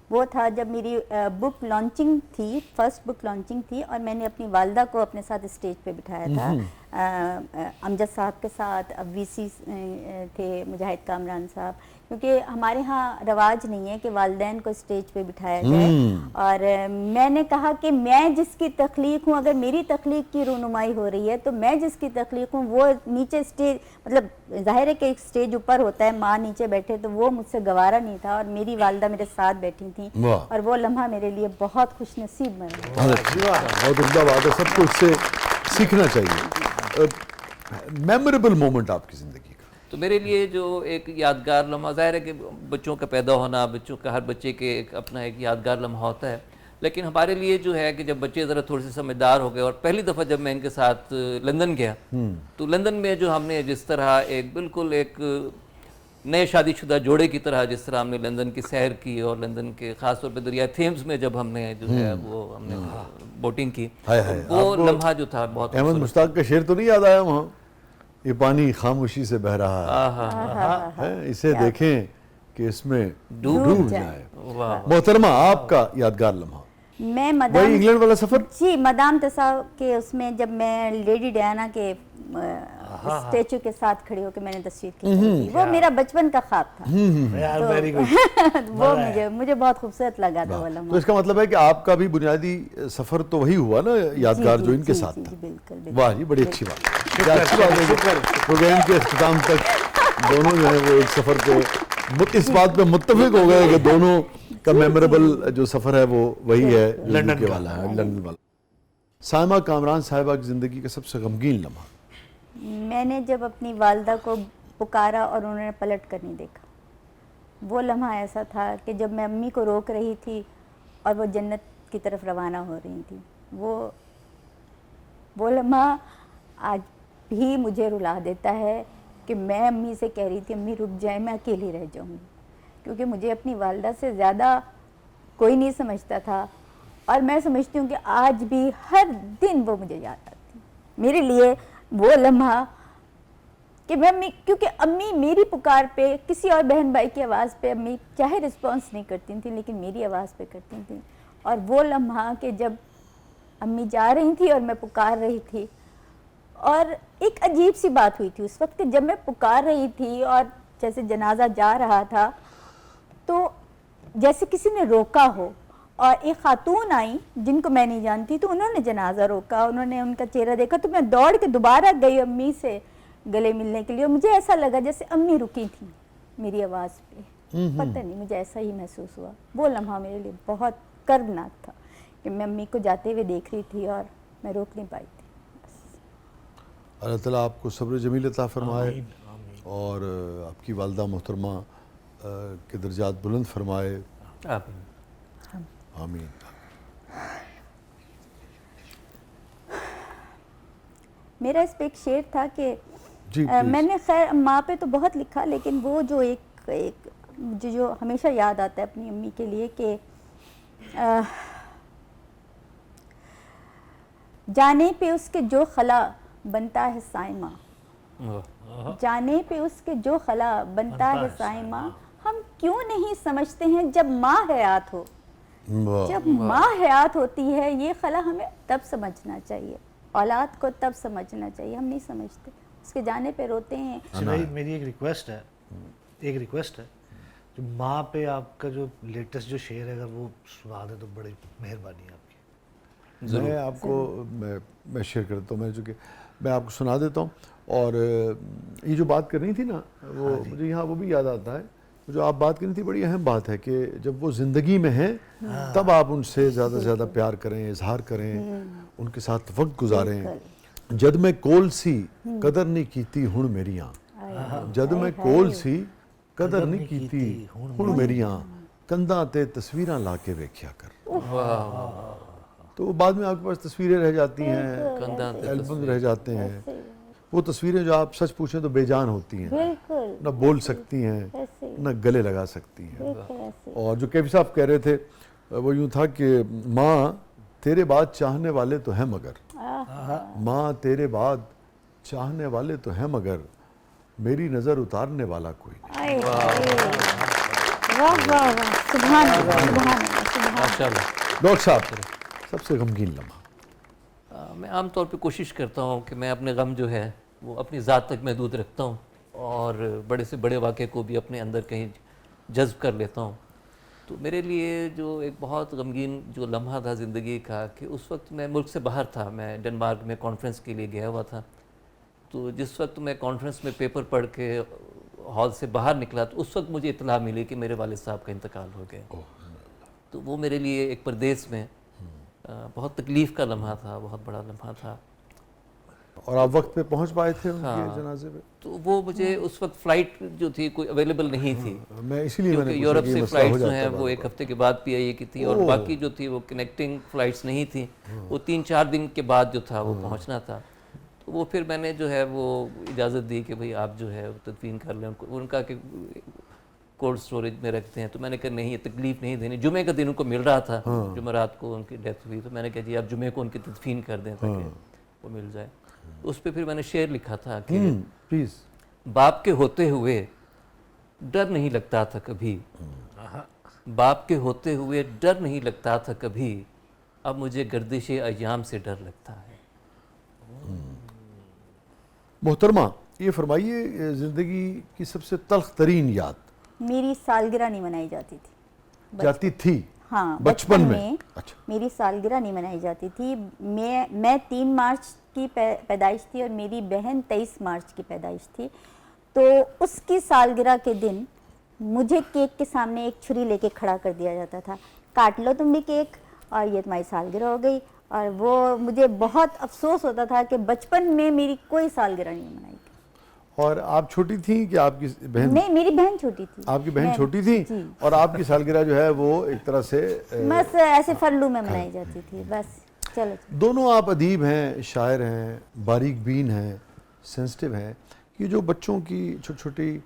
वो था जब मेरी बुक लॉन्चिंग थी, फर्स्ट बुक लॉन्चिंग थी, और मैंने अपनी वालदा को अपने साथ स्टेज पे बिठाया था, अमजद साहब के साथ। अब वीसी थे मुजाहिद कामरान साहब, क्योंकि हमारे यहाँ रवाज नहीं है कि वालदैन को स्टेज पे बिठाया जाए। और मैंने कहा कि मैं जिसकी तख्लीक हूँ, अगर मेरी तख्लीक की रूनुमाई हो रही है, तो मैं जिसकी तख्लीक हूँ वो नीचे स्टेज, मतलब जाहिर है कि एक स्टेज ऊपर होता है, माँ नीचे बैठे, तो वो मुझसे गवारा नहीं था, और मेरी वालदा मेरे साथ बैठी थी, वाह। और वो लम्हा मेरे लिए बहुत खुशनसीब बन गया। बहुत अच्छी बात है, बहुत उम्दा बात है, सबको इससे सीखना चाहिए। मेमोरेबल मोमेंट आपकी जिंदगी का? तो मेरे लिए जो एक यादगार लम्हा, ज़ाहिर है कि बच्चों का पैदा होना, बच्चों का, हर बच्चे के एक अपना एक यादगार लम्हा होता है, لیکن ہمارے لیے جو ہے کہ جب بچے ذرا تھوڑے سے سمجھدار ہو گئے اور پہلی دفعہ جب میں ان کے ساتھ لندن گیا تو لندن میں جو ہم نے جس طرح ایک بالکل ایک نئے شادی شدہ جوڑے کی طرح جس طرح ہم نے لندن کی سیر کی اور لندن کے خاص طور پہ دریائے تھیمز میں جب ہم نے جو ہے وہ ہم نے بوٹنگ کی وہ لمحہ جو تھا بہت احمد مشتاق کا شعر تو نہیں یاد آیا وہاں؟ یہ پانی خاموشی سے بہ رہا ہے، اسے دیکھیں کہ اس میں ڈوب جائے. محترمہ آپ کا یادگار لمحہ؟ میں وہی مدام انگلینڈ والا سفر؟ جی مدام تسا کے اس میں جب میں لیڈی ڈیانا کے اسٹیچو کے ساتھ کھڑی ہو کے میں نے تصویر کھینچی تھی، وہ میرا بچپن کا خواب تھا. Very good. وہ مجھے بہت خوبصورت لگا تھا وہ تو لمحہ. اس کا مطلب ہے کہ آپ کا بھی بنیادی سفر تو وہی ہوا نا یادگار جو ان کے ساتھ تھا. بالکل واہ جی، بڑی اچھی بات ہے. اچھی بات ہے کہ پروگرام کے اختتام تک دونوں جو ہے وہ ایک سفر کو اس بات پہ متفق ہو گئے کہ دونوں کا میموریبل جو سفر ہے وہ وہی ہے لندن کے والا ہے، لندن والا. سائمہ کامران صاحبہ کی زندگی کا سب سے غمگین لمحہ؟ میں نے جب اپنی والدہ کو پکارا اور انہوں نے پلٹ کر نہیں دیکھا، وہ لمحہ ایسا تھا کہ جب میں امی کو روک رہی تھی اور وہ جنت کی طرف روانہ ہو رہی تھی، وہ لمحہ آج بھی مجھے رلا دیتا ہے کہ میں امی سے کہہ رہی تھی امی رک جائیں، میں اکیلی رہ جاؤں گی، کیونکہ مجھے اپنی والدہ سے زیادہ کوئی نہیں سمجھتا تھا. اور میں سمجھتی ہوں کہ آج بھی ہر دن وہ مجھے یاد آتی. میرے لیے وہ لمحہ کہ میں امی، کیونکہ امی میری پکار پہ کسی اور بہن بھائی کی آواز پہ امی چاہے رسپانس نہیں کرتی تھیں لیکن میری آواز پہ کرتی تھیں. اور وہ لمحہ کہ جب امی جا رہی تھی اور میں پکار رہی تھی، اور ایک عجیب سی بات ہوئی تھی اس وقت کہ جب میں پکار رہی تھی اور جیسے جنازہ جا رہا تھا تو جیسے کسی نے روکا ہو، اور ایک خاتون آئی جن کو میں نہیں جانتی تو انہوں نے جنازہ روکا، انہوں نے ان کا چہرہ دیکھا تو میں دوڑ کے دوبارہ گئی امی سے گلے ملنے کے لیے. اور مجھے ایسا لگا جیسے امی رکی تھیں میری آواز پہ، پتہ نہیں مجھے ایسا ہی محسوس ہوا. وہ لمحہ میرے لیے بہت کربناک تھا کہ میں امی کو جاتے ہوئے دیکھ رہی تھی اور میں روک نہیں پائی تھی. اللہ تعالیٰ آپ کو صبر جمیل عطا فرمائے اور آپ کی والدہ محترمہ کے درجات بلند فرمائے. آمین. میرا اس پہ ایک شعر تھا کہ جی میں نے خیر ماں پہ تو بہت لکھا لیکن وہ جو ایک جو ہمیشہ یاد آتا ہے اپنی امی کے لیے کہ جانے پہ اس کے جو خلا بنتا ہے سائمہ، جانے پہ اس کے جو خلا بنتا ہے سائمہ، ہم کیوں نہیں سمجھتے ہیں جب ماں حیات ہو. جب ماں حیات ہوتی ہے یہ خلا ہمیں تب سمجھنا چاہیے، اولاد کو تب سمجھنا چاہیے، ہم نہیں سمجھتے، اس کے جانے پہ روتے ہیں. میری ایک ریکویسٹ ہے جو ماں پہ آپ کا جو لیٹسٹ جو شعر ہے اگر وہ سنا دیں تو بڑی مہربانی ہے آپ کی. میں آپ کو میں شیئر کرتا ہوں، میں آپ کو سنا دیتا ہوں. اور یہ جو بات کرنی تھی نا وہ مجھے یہاں وہ بھی یاد آتا ہے، جو آپ بات کرنی تھی بڑی اہم بات ہے کہ جب وہ زندگی میں ہیں تب آپ ان سے زیادہ سے زیادہ پیار کریں، اظہار کریں، ان کے ساتھ وقت گزاریں. جد میں کول سی قدر نہیں کیتی ہن میریاں، جد میں کول سی قدر نہیں کیتی ہن میریاں، کندھاں تے تصویراں لا کے ویکھیا کر. تو بعد میں آپ کے پاس تصویریں رہ جاتی ہیں، البم رہ جاتے ہیں. وہ تصویریں جو آپ سچ پوچھیں تو بے جان ہوتی ہیں، نہ بول سکتی ہیں نہ گلے لگا سکتی ہیں. اور جو کیفی صاحب کہہ رہے تھے وہ یوں تھا کہ ماں تیرے بعد چاہنے والے تو ہیں مگر، ماں تیرے بعد چاہنے والے تو ہیں مگر میری نظر اتارنے والا کوئی نہیں. ڈاکٹر صاحب سب سے غمگین لمحہ؟ میں عام طور پہ کوشش کرتا ہوں کہ میں اپنے غم جو ہے وہ اپنی ذات تک محدود رکھتا ہوں اور بڑے سے بڑے واقعے کو بھی اپنے اندر کہیں جذب کر لیتا ہوں. تو میرے لیے جو ایک بہت غمگین جو لمحہ تھا زندگی کا کہ اس وقت میں ملک سے باہر تھا، میں ڈنمارک میں کانفرنس کے لیے گیا ہوا تھا. تو جس وقت میں کانفرنس میں پیپر پڑھ کے ہال سے باہر نکلا تو اس وقت مجھے اطلاع ملی کہ میرے والد صاحب کا انتقال ہو گیا. تو وہ میرے لیے ایک پردیس میں بہت تکلیف کا لمحہ تھا، بہت بڑا لمحہ تھا. اور آپ وقت پہ پہنچ پائے تھے ان کے جنازے پہ؟ تو وہ مجھے اس وقت فلائٹ جو تھی کوئی اویلیبل نہیں تھی، میں اسی لیے میں نے کیونکہ یورپ سے فلائٹس جو ہیں وہ 1 ہفتے کے بعد پی آئی اے کی تھی، اور باقی جو تھی وہ کنیکٹنگ فلائٹس نہیں تھیں، وہ 3-4 دن کے بعد جو تھا وہ پہنچنا تھا۔ تو وہ پھر میں نے جو ہے وہ اجازت دی کہ بھئی آپ جو ہے تدفین کر لیں، ان کا کہ کولڈ سٹوریج میں رکھتے ہیں، تو میں نے کہا نہیں، یہ تکلیف نہیں دینی۔ جمعے کا دن ان کو مل رہا تھا، جمعرات کو ان کی ڈیتھ ہوئی، تو میں نے کہا جی آپ جمعے کو ان کی تدفین کر دیں تاکہ وہ مل جائے۔ اس پہ پھر میں نے شعر لکھا تھا کہ پلیز، باپ کے ہوتے ہوئے ڈر نہیں لگتا تھا کبھی، باپ کے ہوتے ہوئے ڈر نہیں لگتا تھا کبھی، اب مجھے گردش ایام سے ڈر لگتا ہے۔ محترمہ یہ فرمائیے زندگی کی سب سے تلخ ترین یاد؟ میری سالگرہ نہیں منائی جاتی تھی، جاتی تھی؟ ہاں بچپن میں؟ اچھا، میری سالگرہ نہیں منائی جاتی تھی۔ میں 3 مارچ کی پیدائش تھی اور میری بہن 23 مارچ کی پیدائش تھی، تو اس کی سالگرہ کے دن مجھے کیک کے سامنے ایک چھری لے کے کھڑا کر دیا جاتا تھا، کاٹ لو تم بھی کیک اور یہ تمہاری سالگرہ ہو گئی۔ اور وہ مجھے بہت افسوس ہوتا تھا کہ بچپن میں میری کوئی سالگرہ نہیں منائی گئی۔ اور آپ چھوٹی تھیں کہ آپ کی بہن؟ میری بہن چھوٹی تھی۔ آپ کی بہن چھوٹی تھی اور آپ کی سالگرہ جو ہے وہ ایک طرح سے بس ایسے فرلو میں منائی جاتی تھی بس۔ چلو دونوں آپ ادیب ہیں، شاعر ہیں، باریک بین ہیں، سینسٹیو ہیں، یہ جو بچوں کی چھوٹی چھوٹی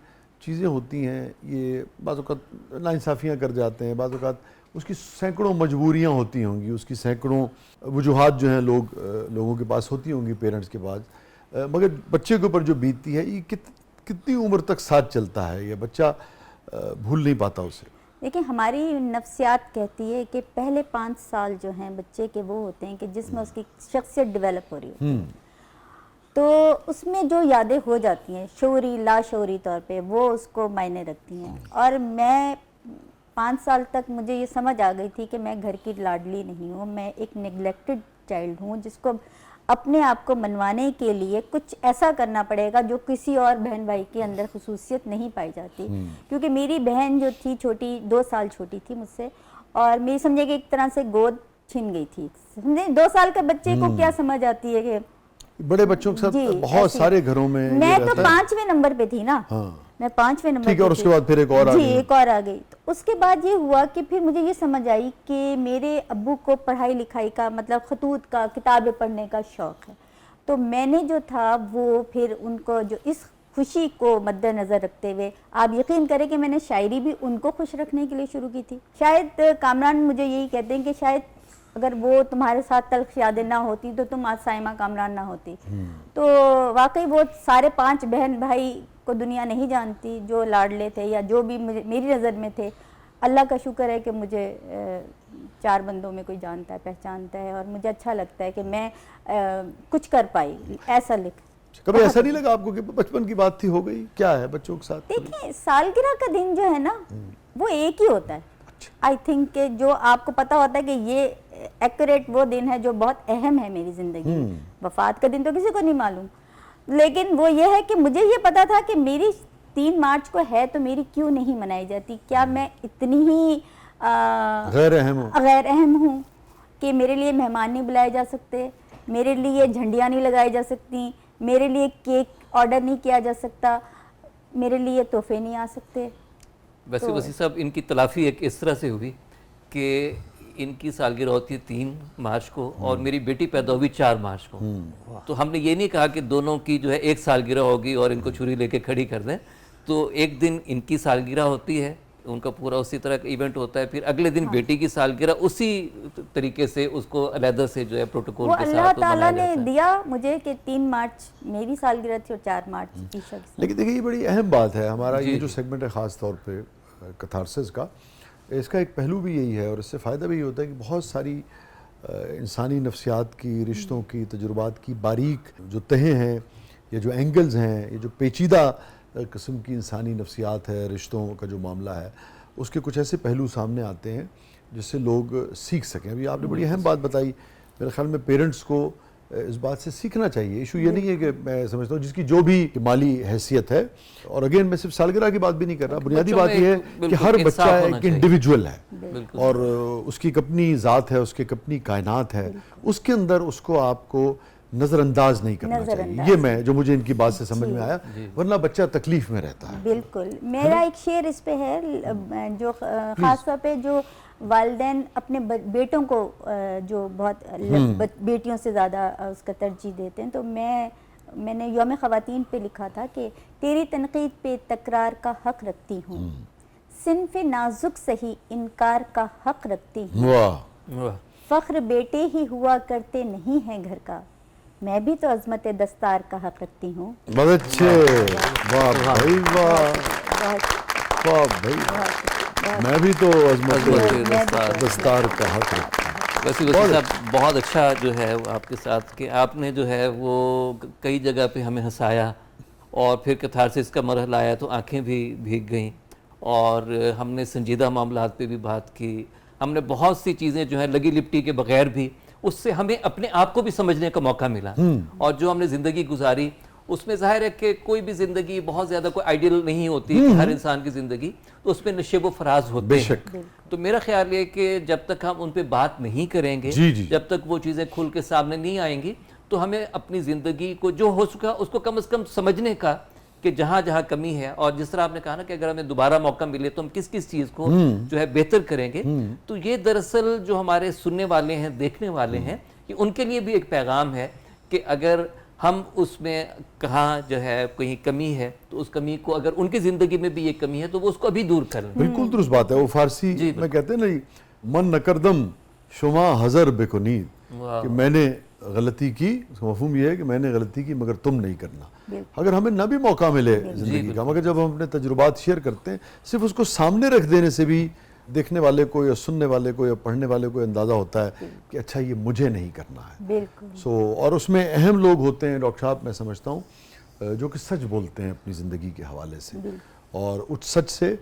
چیزیں ہوتی ہیں یہ بعض اوقات ناانصافیاں کر جاتے ہیں، بعض اوقات اس کی سینکڑوں مجبوریاں ہوتی ہوں گی، اس کی سینکڑوں وجوہات جو ہیں لوگوں کے پاس ہوتی ہوں گی، پیرنٹس کے پاس، مگر بچے کے اوپر جو بیتتی ہے یہ کتنی عمر تک ساتھ چلتا ہے، یہ بچہ بھول نہیں پاتا اسے؟ دیکھیں ہماری نفسیات کہتی ہے کہ پہلے 5 سال جو ہیں بچے کے وہ ہوتے ہیں کہ جس میں اس کی شخصیت ڈیولپ ہو رہی ہوتی ہے، تو اس میں جو یادیں ہو جاتی ہیں شعوری لاشعوری طور پہ وہ اس کو معنی رکھتی ہیں۔ اور میں 5 سال تک مجھے یہ سمجھ آ گئی تھی کہ میں گھر کی لاڈلی نہیں ہوں، میں ایک نیگلیکٹڈ چائلڈ ہوں جس کو اپنے آپ کو منوانے کے لیے کچھ ایسا کرنا پڑے گا جو کسی اور بہن بھائی کے اندر خصوصیت نہیں پائی جاتی، کیونکہ میری بہن جو تھی چھوٹی 2 سال چھوٹی تھی مجھ سے، اور میری سمجھے کہ ایک طرح سے گود چھن گئی تھی، سمجھے 2 سال کے بچے کو کیا سمجھ آتی ہے کہ بڑے بچوں کے ساتھ بہت سارے گھروں میں میں تو 5ویں نمبر پہ تھی نا، میں 5ویں نمبر ٹھیک ہے، اور اس کے بعد پھر ایک اور آ گئی، جی ایک اور آ گئی۔ تو اس کے بعد یہ ہوا کہ پھر مجھے یہ سمجھ آئی کہ میرے ابو کو پڑھائی لکھائی کا مطلب خطوط کا کتابیں پڑھنے کا شوق ہے، تو میں نے جو تھا وہ پھر ان کو جو اس خوشی کو مد نظر رکھتے ہوئے، آپ یقین کریں کہ میں نے شاعری بھی ان کو خوش رکھنے کے لیے شروع کی تھی۔ شاید کامران مجھے یہی کہتے ہیں کہ شاید اگر وہ تمہارے ساتھ تلخ یادیں نہ ہوتی تو تم آج سائمہ کامران نہ ہوتی۔ تو واقعی وہ سارے 5 بہن بھائی کو دنیا نہیں جانتی جو لاڈلے تھے یا جو بھی میری نظر میں تھے۔ اللہ کا شکر ہے کہ مجھے 4 بندوں میں کوئی جانتا ہے، پہچانتا ہے، اور مجھے اچھا لگتا ہے کہ میں کچھ کر پائی، ایسا لکھ۔ کبھی ایسا نہیں لگا آپ کو کہ بچپن کی بات تھی ہو گئی؟ کیا ہے بچوں کے ساتھ؟ دیکھیں سالگرہ کا دن جو ہے نا وہ ایک ہی ہوتا ہے، آئی تھنک کہ جو آپ کو پتا ہوتا ہے کہ یہ ایکوریٹ وہ دن ہے جو بہت اہم ہے میری زندگی میں۔ وفات کا دن تو کسی کو نہیں معلوم، لیکن وہ یہ ہے کہ مجھے یہ پتا تھا کہ میری 3 مارچ کو ہے تو میری کیوں نہیں منائی جاتی، کیا میں اتنی ہی غیر اہم ہوں کہ میرے لیے مہمان نہیں بلائے جا سکتے، میرے لیے جھنڈیاں نہیں لگائی جا سکتی، میرے لیے کیک آرڈر نہیں کیا جا سکتا، میرے لیے تحفے نہیں آ سکتے۔ ویسے وسیع صاحب ان کی تلافی ایک اس طرح سے ہوئی کہ ان کی سالگرہ ہوتی ہے 3 مارچ کو اور میری بیٹی پیدا ہوئی 4 مارچ کو، تو ہم نے یہ نہیں کہا کہ دونوں کی جو ہے ایک سالگرہ ہوگی اور ان کو چھری لے کے کھڑی کر دیں، تو ایک دن ان کی سالگرہ ہوتی ہے، ان کا پورا اسی طرح کا ایونٹ ہوتا ہے، پھر اگلے دن بیٹی کی سالگرہ اسی طریقے سے اس کو علیحدہ سے جو ہے پروٹوکول کے ساتھ اللہ تعالیٰ نے دیا مجھے کہ 3 مارچ میری سالگرہ تھی اور 4 مارچ عیشا کی۔ لیکن دیکھیں یہ بڑی اہم بات ہے، ہمارا یہ جو سیگمنٹ ہے خاص طور پہ کتھارسس کا، اس کا ایک پہلو بھی یہی ہے اور اس سے فائدہ بھی یہ ہوتا ہے کہ بہت ساری انسانی نفسیات کی، رشتوں کی، تجربات کی باریک جو تہیں ہیں یا جو اینگلز ہیں، یہ جو پیچیدہ قسم کی انسانی نفسیات ہے، رشتوں کا جو معاملہ ہے، اس کے کچھ ایسے پہلو سامنے آتے ہیں جس سے لوگ سیکھ سکیں۔ ابھی آپ نے بڑی اہم بات بتائی، میرے خیال میں پیرنٹس کو اس بات سے سیکھنا چاہیے۔ ایشو یہ نہیں ہے کہ میں سمجھتا ہوں جس کی جو بھی مالی حیثیت ہے، اور اگین میں صرف سالگرہ کی بات بھی نہیں کر رہا، بنیادی بات یہ ہے کہ ہر بچہ ایک انڈیویجول ہے اور اس کی ایک اپنی ذات ہے، اس کی ایک اپنی کائنات ہے، اس کے اندر اس کو آپ کو नजर अंदाज नहीं करना चाहिए, नज़रअंदाज। ये मैं जो मुझे इनकी बात से समझ में आया, वरना बच्चा तकलीफ में रहता है। बिल्कुल। मेरा एक शेर इस पे है जो ख़ास तौर पे जो वालिदैन अपने बेटों को जो बहुत बेटियों से ज़्यादा उसका तरजीह देते हैं, तो मैंने यौम ख़वातीन पे लिखा था कि तेरी तनकीद पे तकरार का हक़ रखती हूँ, सिन्फ़ नाजुक सही इनकार का हक़ रखती हूँ, वाह, फ़ख्र बेटे ही हुआ करते नहीं हैं घर का, मैं भी तो अज़मत दस्तार का हक़ रखती हूँ। बहुत अच्छे, वाह भाई वाह, वाह भाई, मैं भी तो अज़मत दस्तार का हक रखता हूँ। वैसे वसीम साहब बहुत अच्छा जो है वो आपके साथ कि आपने जो है वो कई जगह पे हमें हंसाया, और फिर कैथारसिस का मरहला आया तो आंखें भी भीग गईं, और हमने संजीदा मामलात पे भी बात की, हमने बहुत सी चीज़ें जो है लगी लिपटी के बगैर भी उससे हमें अपने आप को भी समझने का मौका मिला। और जो हमने ज़िंदगी गुजारी उसमें ज़ाहिर है कि कोई भी ज़िंदगी बहुत ज़्यादा कोई आइडियल नहीं होती कि हर इंसान की ज़िंदगी, तो उसमें नशेब व फराज होते हैं। तो मेरा ख्याल है कि जब तक हम उन पे बात नहीं करेंगे, जब तक वो चीज़ें खुल के सामने नहीं आएंगी, तो हमें अपनी ज़िंदगी को जो हो चुका उसको कम से कम समझने का कि जहाँ जहाँ कमी है, और जिस तरह आपने कहा ना कि अगर हमें दोबारा मौका मिले तो हम किस किस चीज़ को जो है बेहतर करेंगे, तो ये दरअसल जो हमारे सुनने वाले हैं, देखने वाले हैं, कि उनके लिए भी एक पैगाम है कि अगर हम उसमें कहाँ जो है कहीं कमी है, तो उस कमी को अगर उनकी ज़िंदगी में भी ये कमी है तो वो उसको अभी दूर कर लें। बिल्कुल दुरुस्त बात है। वो फारसी में कहते हैं ना, मन नकरदम शुमा हज़र बेकुनीद, कि मैंने गलती की, उसका मफहूम ये है कि मैंने गलती की मगर तुम नहीं करना। अगर हमें ना भी मौका मिले ज़िंदगी का, मगर जब हम अपने तजुर्बात शेयर करते हैं, सिर्फ उसको सामने रख देने से भी देखने वाले को या सुनने वाले को या पढ़ने वाले को अंदाज़ा होता है कि अच्छा ये मुझे नहीं करना है। बिल्कुल। और उसमें अहम लोग होते हैं डॉक्टर साहब, मैं समझता हूँ, जो कि सच बोलते हैं अपनी ज़िंदगी के हवाले से, और उस सच से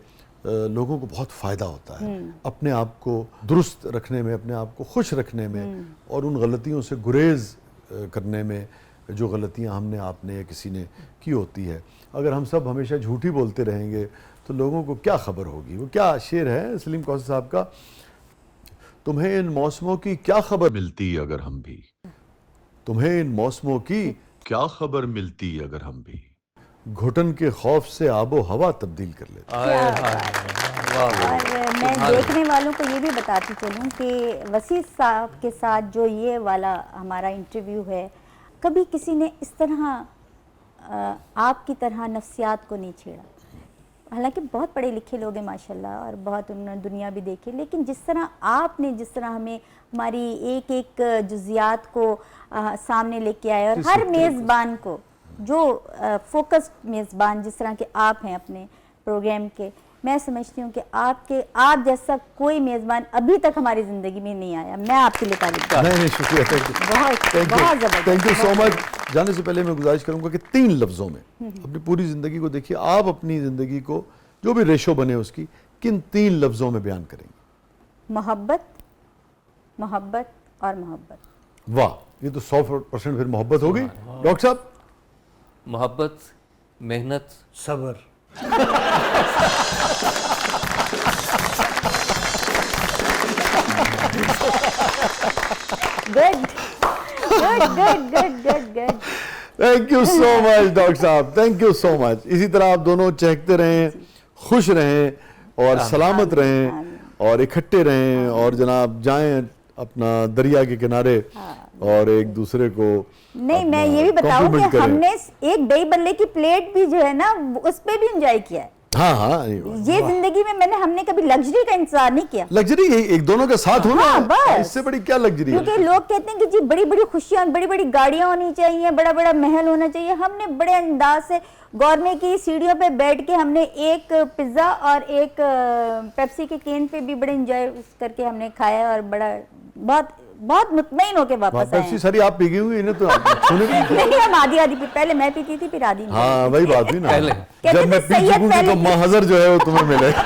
लोगों को बहुत फ़ायदा होता है अपने आप को दुरुस्त रखने में, अपने आप को खुश रखने में, और उन गलतियों से गुरेज करने में जो गलतियां हमने, आपने या किसी ने की होती है। अगर हम सब हमेशा झूठी बोलते रहेंगे तो लोगों को क्या खबर होगी। वो क्या शेर है सलीम कौसर साहब का, तुम्हें इन मौसमों की क्या खबर मिलती अगर हम भी, तुम्हें इन मौसमों की क्या खबर मिलती अगर हम भी, घुटन के खौफ से आबो हवा तब्दील कर लेते। और मैं देखने वालों को ये भी बताती चलूँ कि वसीम साहब के साथ जो ये वाला हमारा इंटरव्यू है, कभी किसी ने इस तरह आपकी तरह नफ्सियात को नहीं छेड़ा। हालांकि बहुत पढ़े लिखे लोग हैं माशाल्लाह, और बहुत उन्होंने दुनिया भी देखी, लेकिन जिस तरह आपने, जिस तरह हमें हमारी एक एक जुजियात को सामने लेके आए, और हर मेज़बान को जो फोकस मेज़बान जिस तरह के आप हैं अपने प्रोग्राम के, मैं समझती हूँ कि आप जैसा कोई मेज़बान अभी तक हमारी ज़िंदगी में नहीं आया। मैं आपके लिए तारीफ करती हूँ। नहीं, शुक्रिया, बहुत ज़बरदस्त। Thank you so much. जाने से पहले मैं गुजारिश करूंगा कि 3 लफ्ज़ों में अपनी पूरी ज़िंदगी को देखिए। आप अपनी ज़िंदगी को जो भी रेशो बने उसकी, किन 3 लफ्ज़ों में बयान करेंगे? मोहब्बत, मोहब्बत और मोहब्बत। वाह, ये तो 100% फिर मोहब्बत हो गई। डॉक्टर साहब? मोहब्बत, मेहनत, सब्र। Good good good good good good. Thank you so much doctor साहब, थैंक यू सो मच। इसी तरह आप दोनों चहकते रहें, खुश रहें और सलामत रहें और इकट्ठे रहें, और जनाब जाएं अपना दरिया के किनारे और एक दूसरे को नहीं, मैं ये भी बताऊं कि हमने एक दही बल्ले की प्लेट भी जो है ना उस पे भी एंजॉय किया है। हाँ, ये जिंदगी में हमने कभी लग्जरी का इंतजार नहीं किया। लग्जरी एक दोनों के साथ होना, बस इससे बड़ी क्या लग्जरी है। क्योंकि लोग कहते हैं कि जी बड़ी बड़ी खुशियां, बड़ी बड़ी गाड़ियां होनी चाहिए, बड़ा बड़ा महल होना चाहिए। हमने बड़े अंदाज से गौरमे की सीढ़ियों पे बैठ के हमने एक पिज्जा और एक पेप्सी के केन पे भी बड़े एंजॉय करके हमने खाया, और बड़ा बहुत मुतमईन होके वापस आए। पेप्सी सारी आप पी गई हुई, इन्हें तो नहीं, हम आधी आधी पहले मैं पीती थी, फिर आधी। हाँ, वही बात हुई ना, पहले जब मैं पी चुकूंगी तो महाजर जो है वो तुम्हें मिलेगा।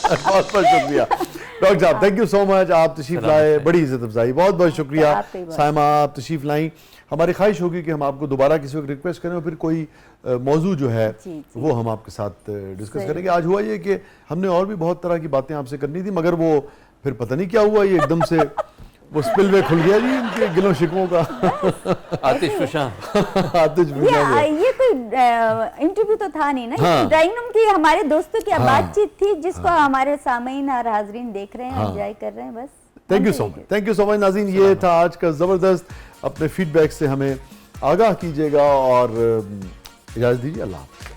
बहुत बहुत शुक्रिया डॉक्टर साहब थैंक यू सो मच, आप तशरीफ लाए, बड़ी इज्जत अफजाई, बहुत बहुत शुक्रिया। आपकी बात। साइमा आप तशरीफ लाई, हमारी ख्वाहिश होगी कि हम आपको दोबारा किसी वक्त रिक्वेस्ट करें और फिर कोई मौजू जो है जी, जी। वो हम आपके साथ डिस्कस करेंगे। आज हुआ ये कि हमने और भी बहुत तरह की बातें आपसे करनी थी, मगर वो फिर पता नहीं क्या हुआ, ये एकदम से वो स्पिलवे खुल गया जी इनके गिलों शिकवों का। आतिश फशां। आतिश फशां ये कोई इंटरव्यू तो था नहीं ना, हाँ। ड्राइंग रूम की हमारे दोस्तों की हाँ। बातचीत थी जिसको हमारे सामीन और हाजरीन देख रहे हैं, हाँ। एंजॉय कर रहे हैं बस। Thank you so much, thank you so much नाज़रीन, ये था आज का ज़बरदस्त। अपने फीडबैक से हमें आगाह कीजिएगा और इजाज़त दीजिए, अल्लाह हाफ़िज़।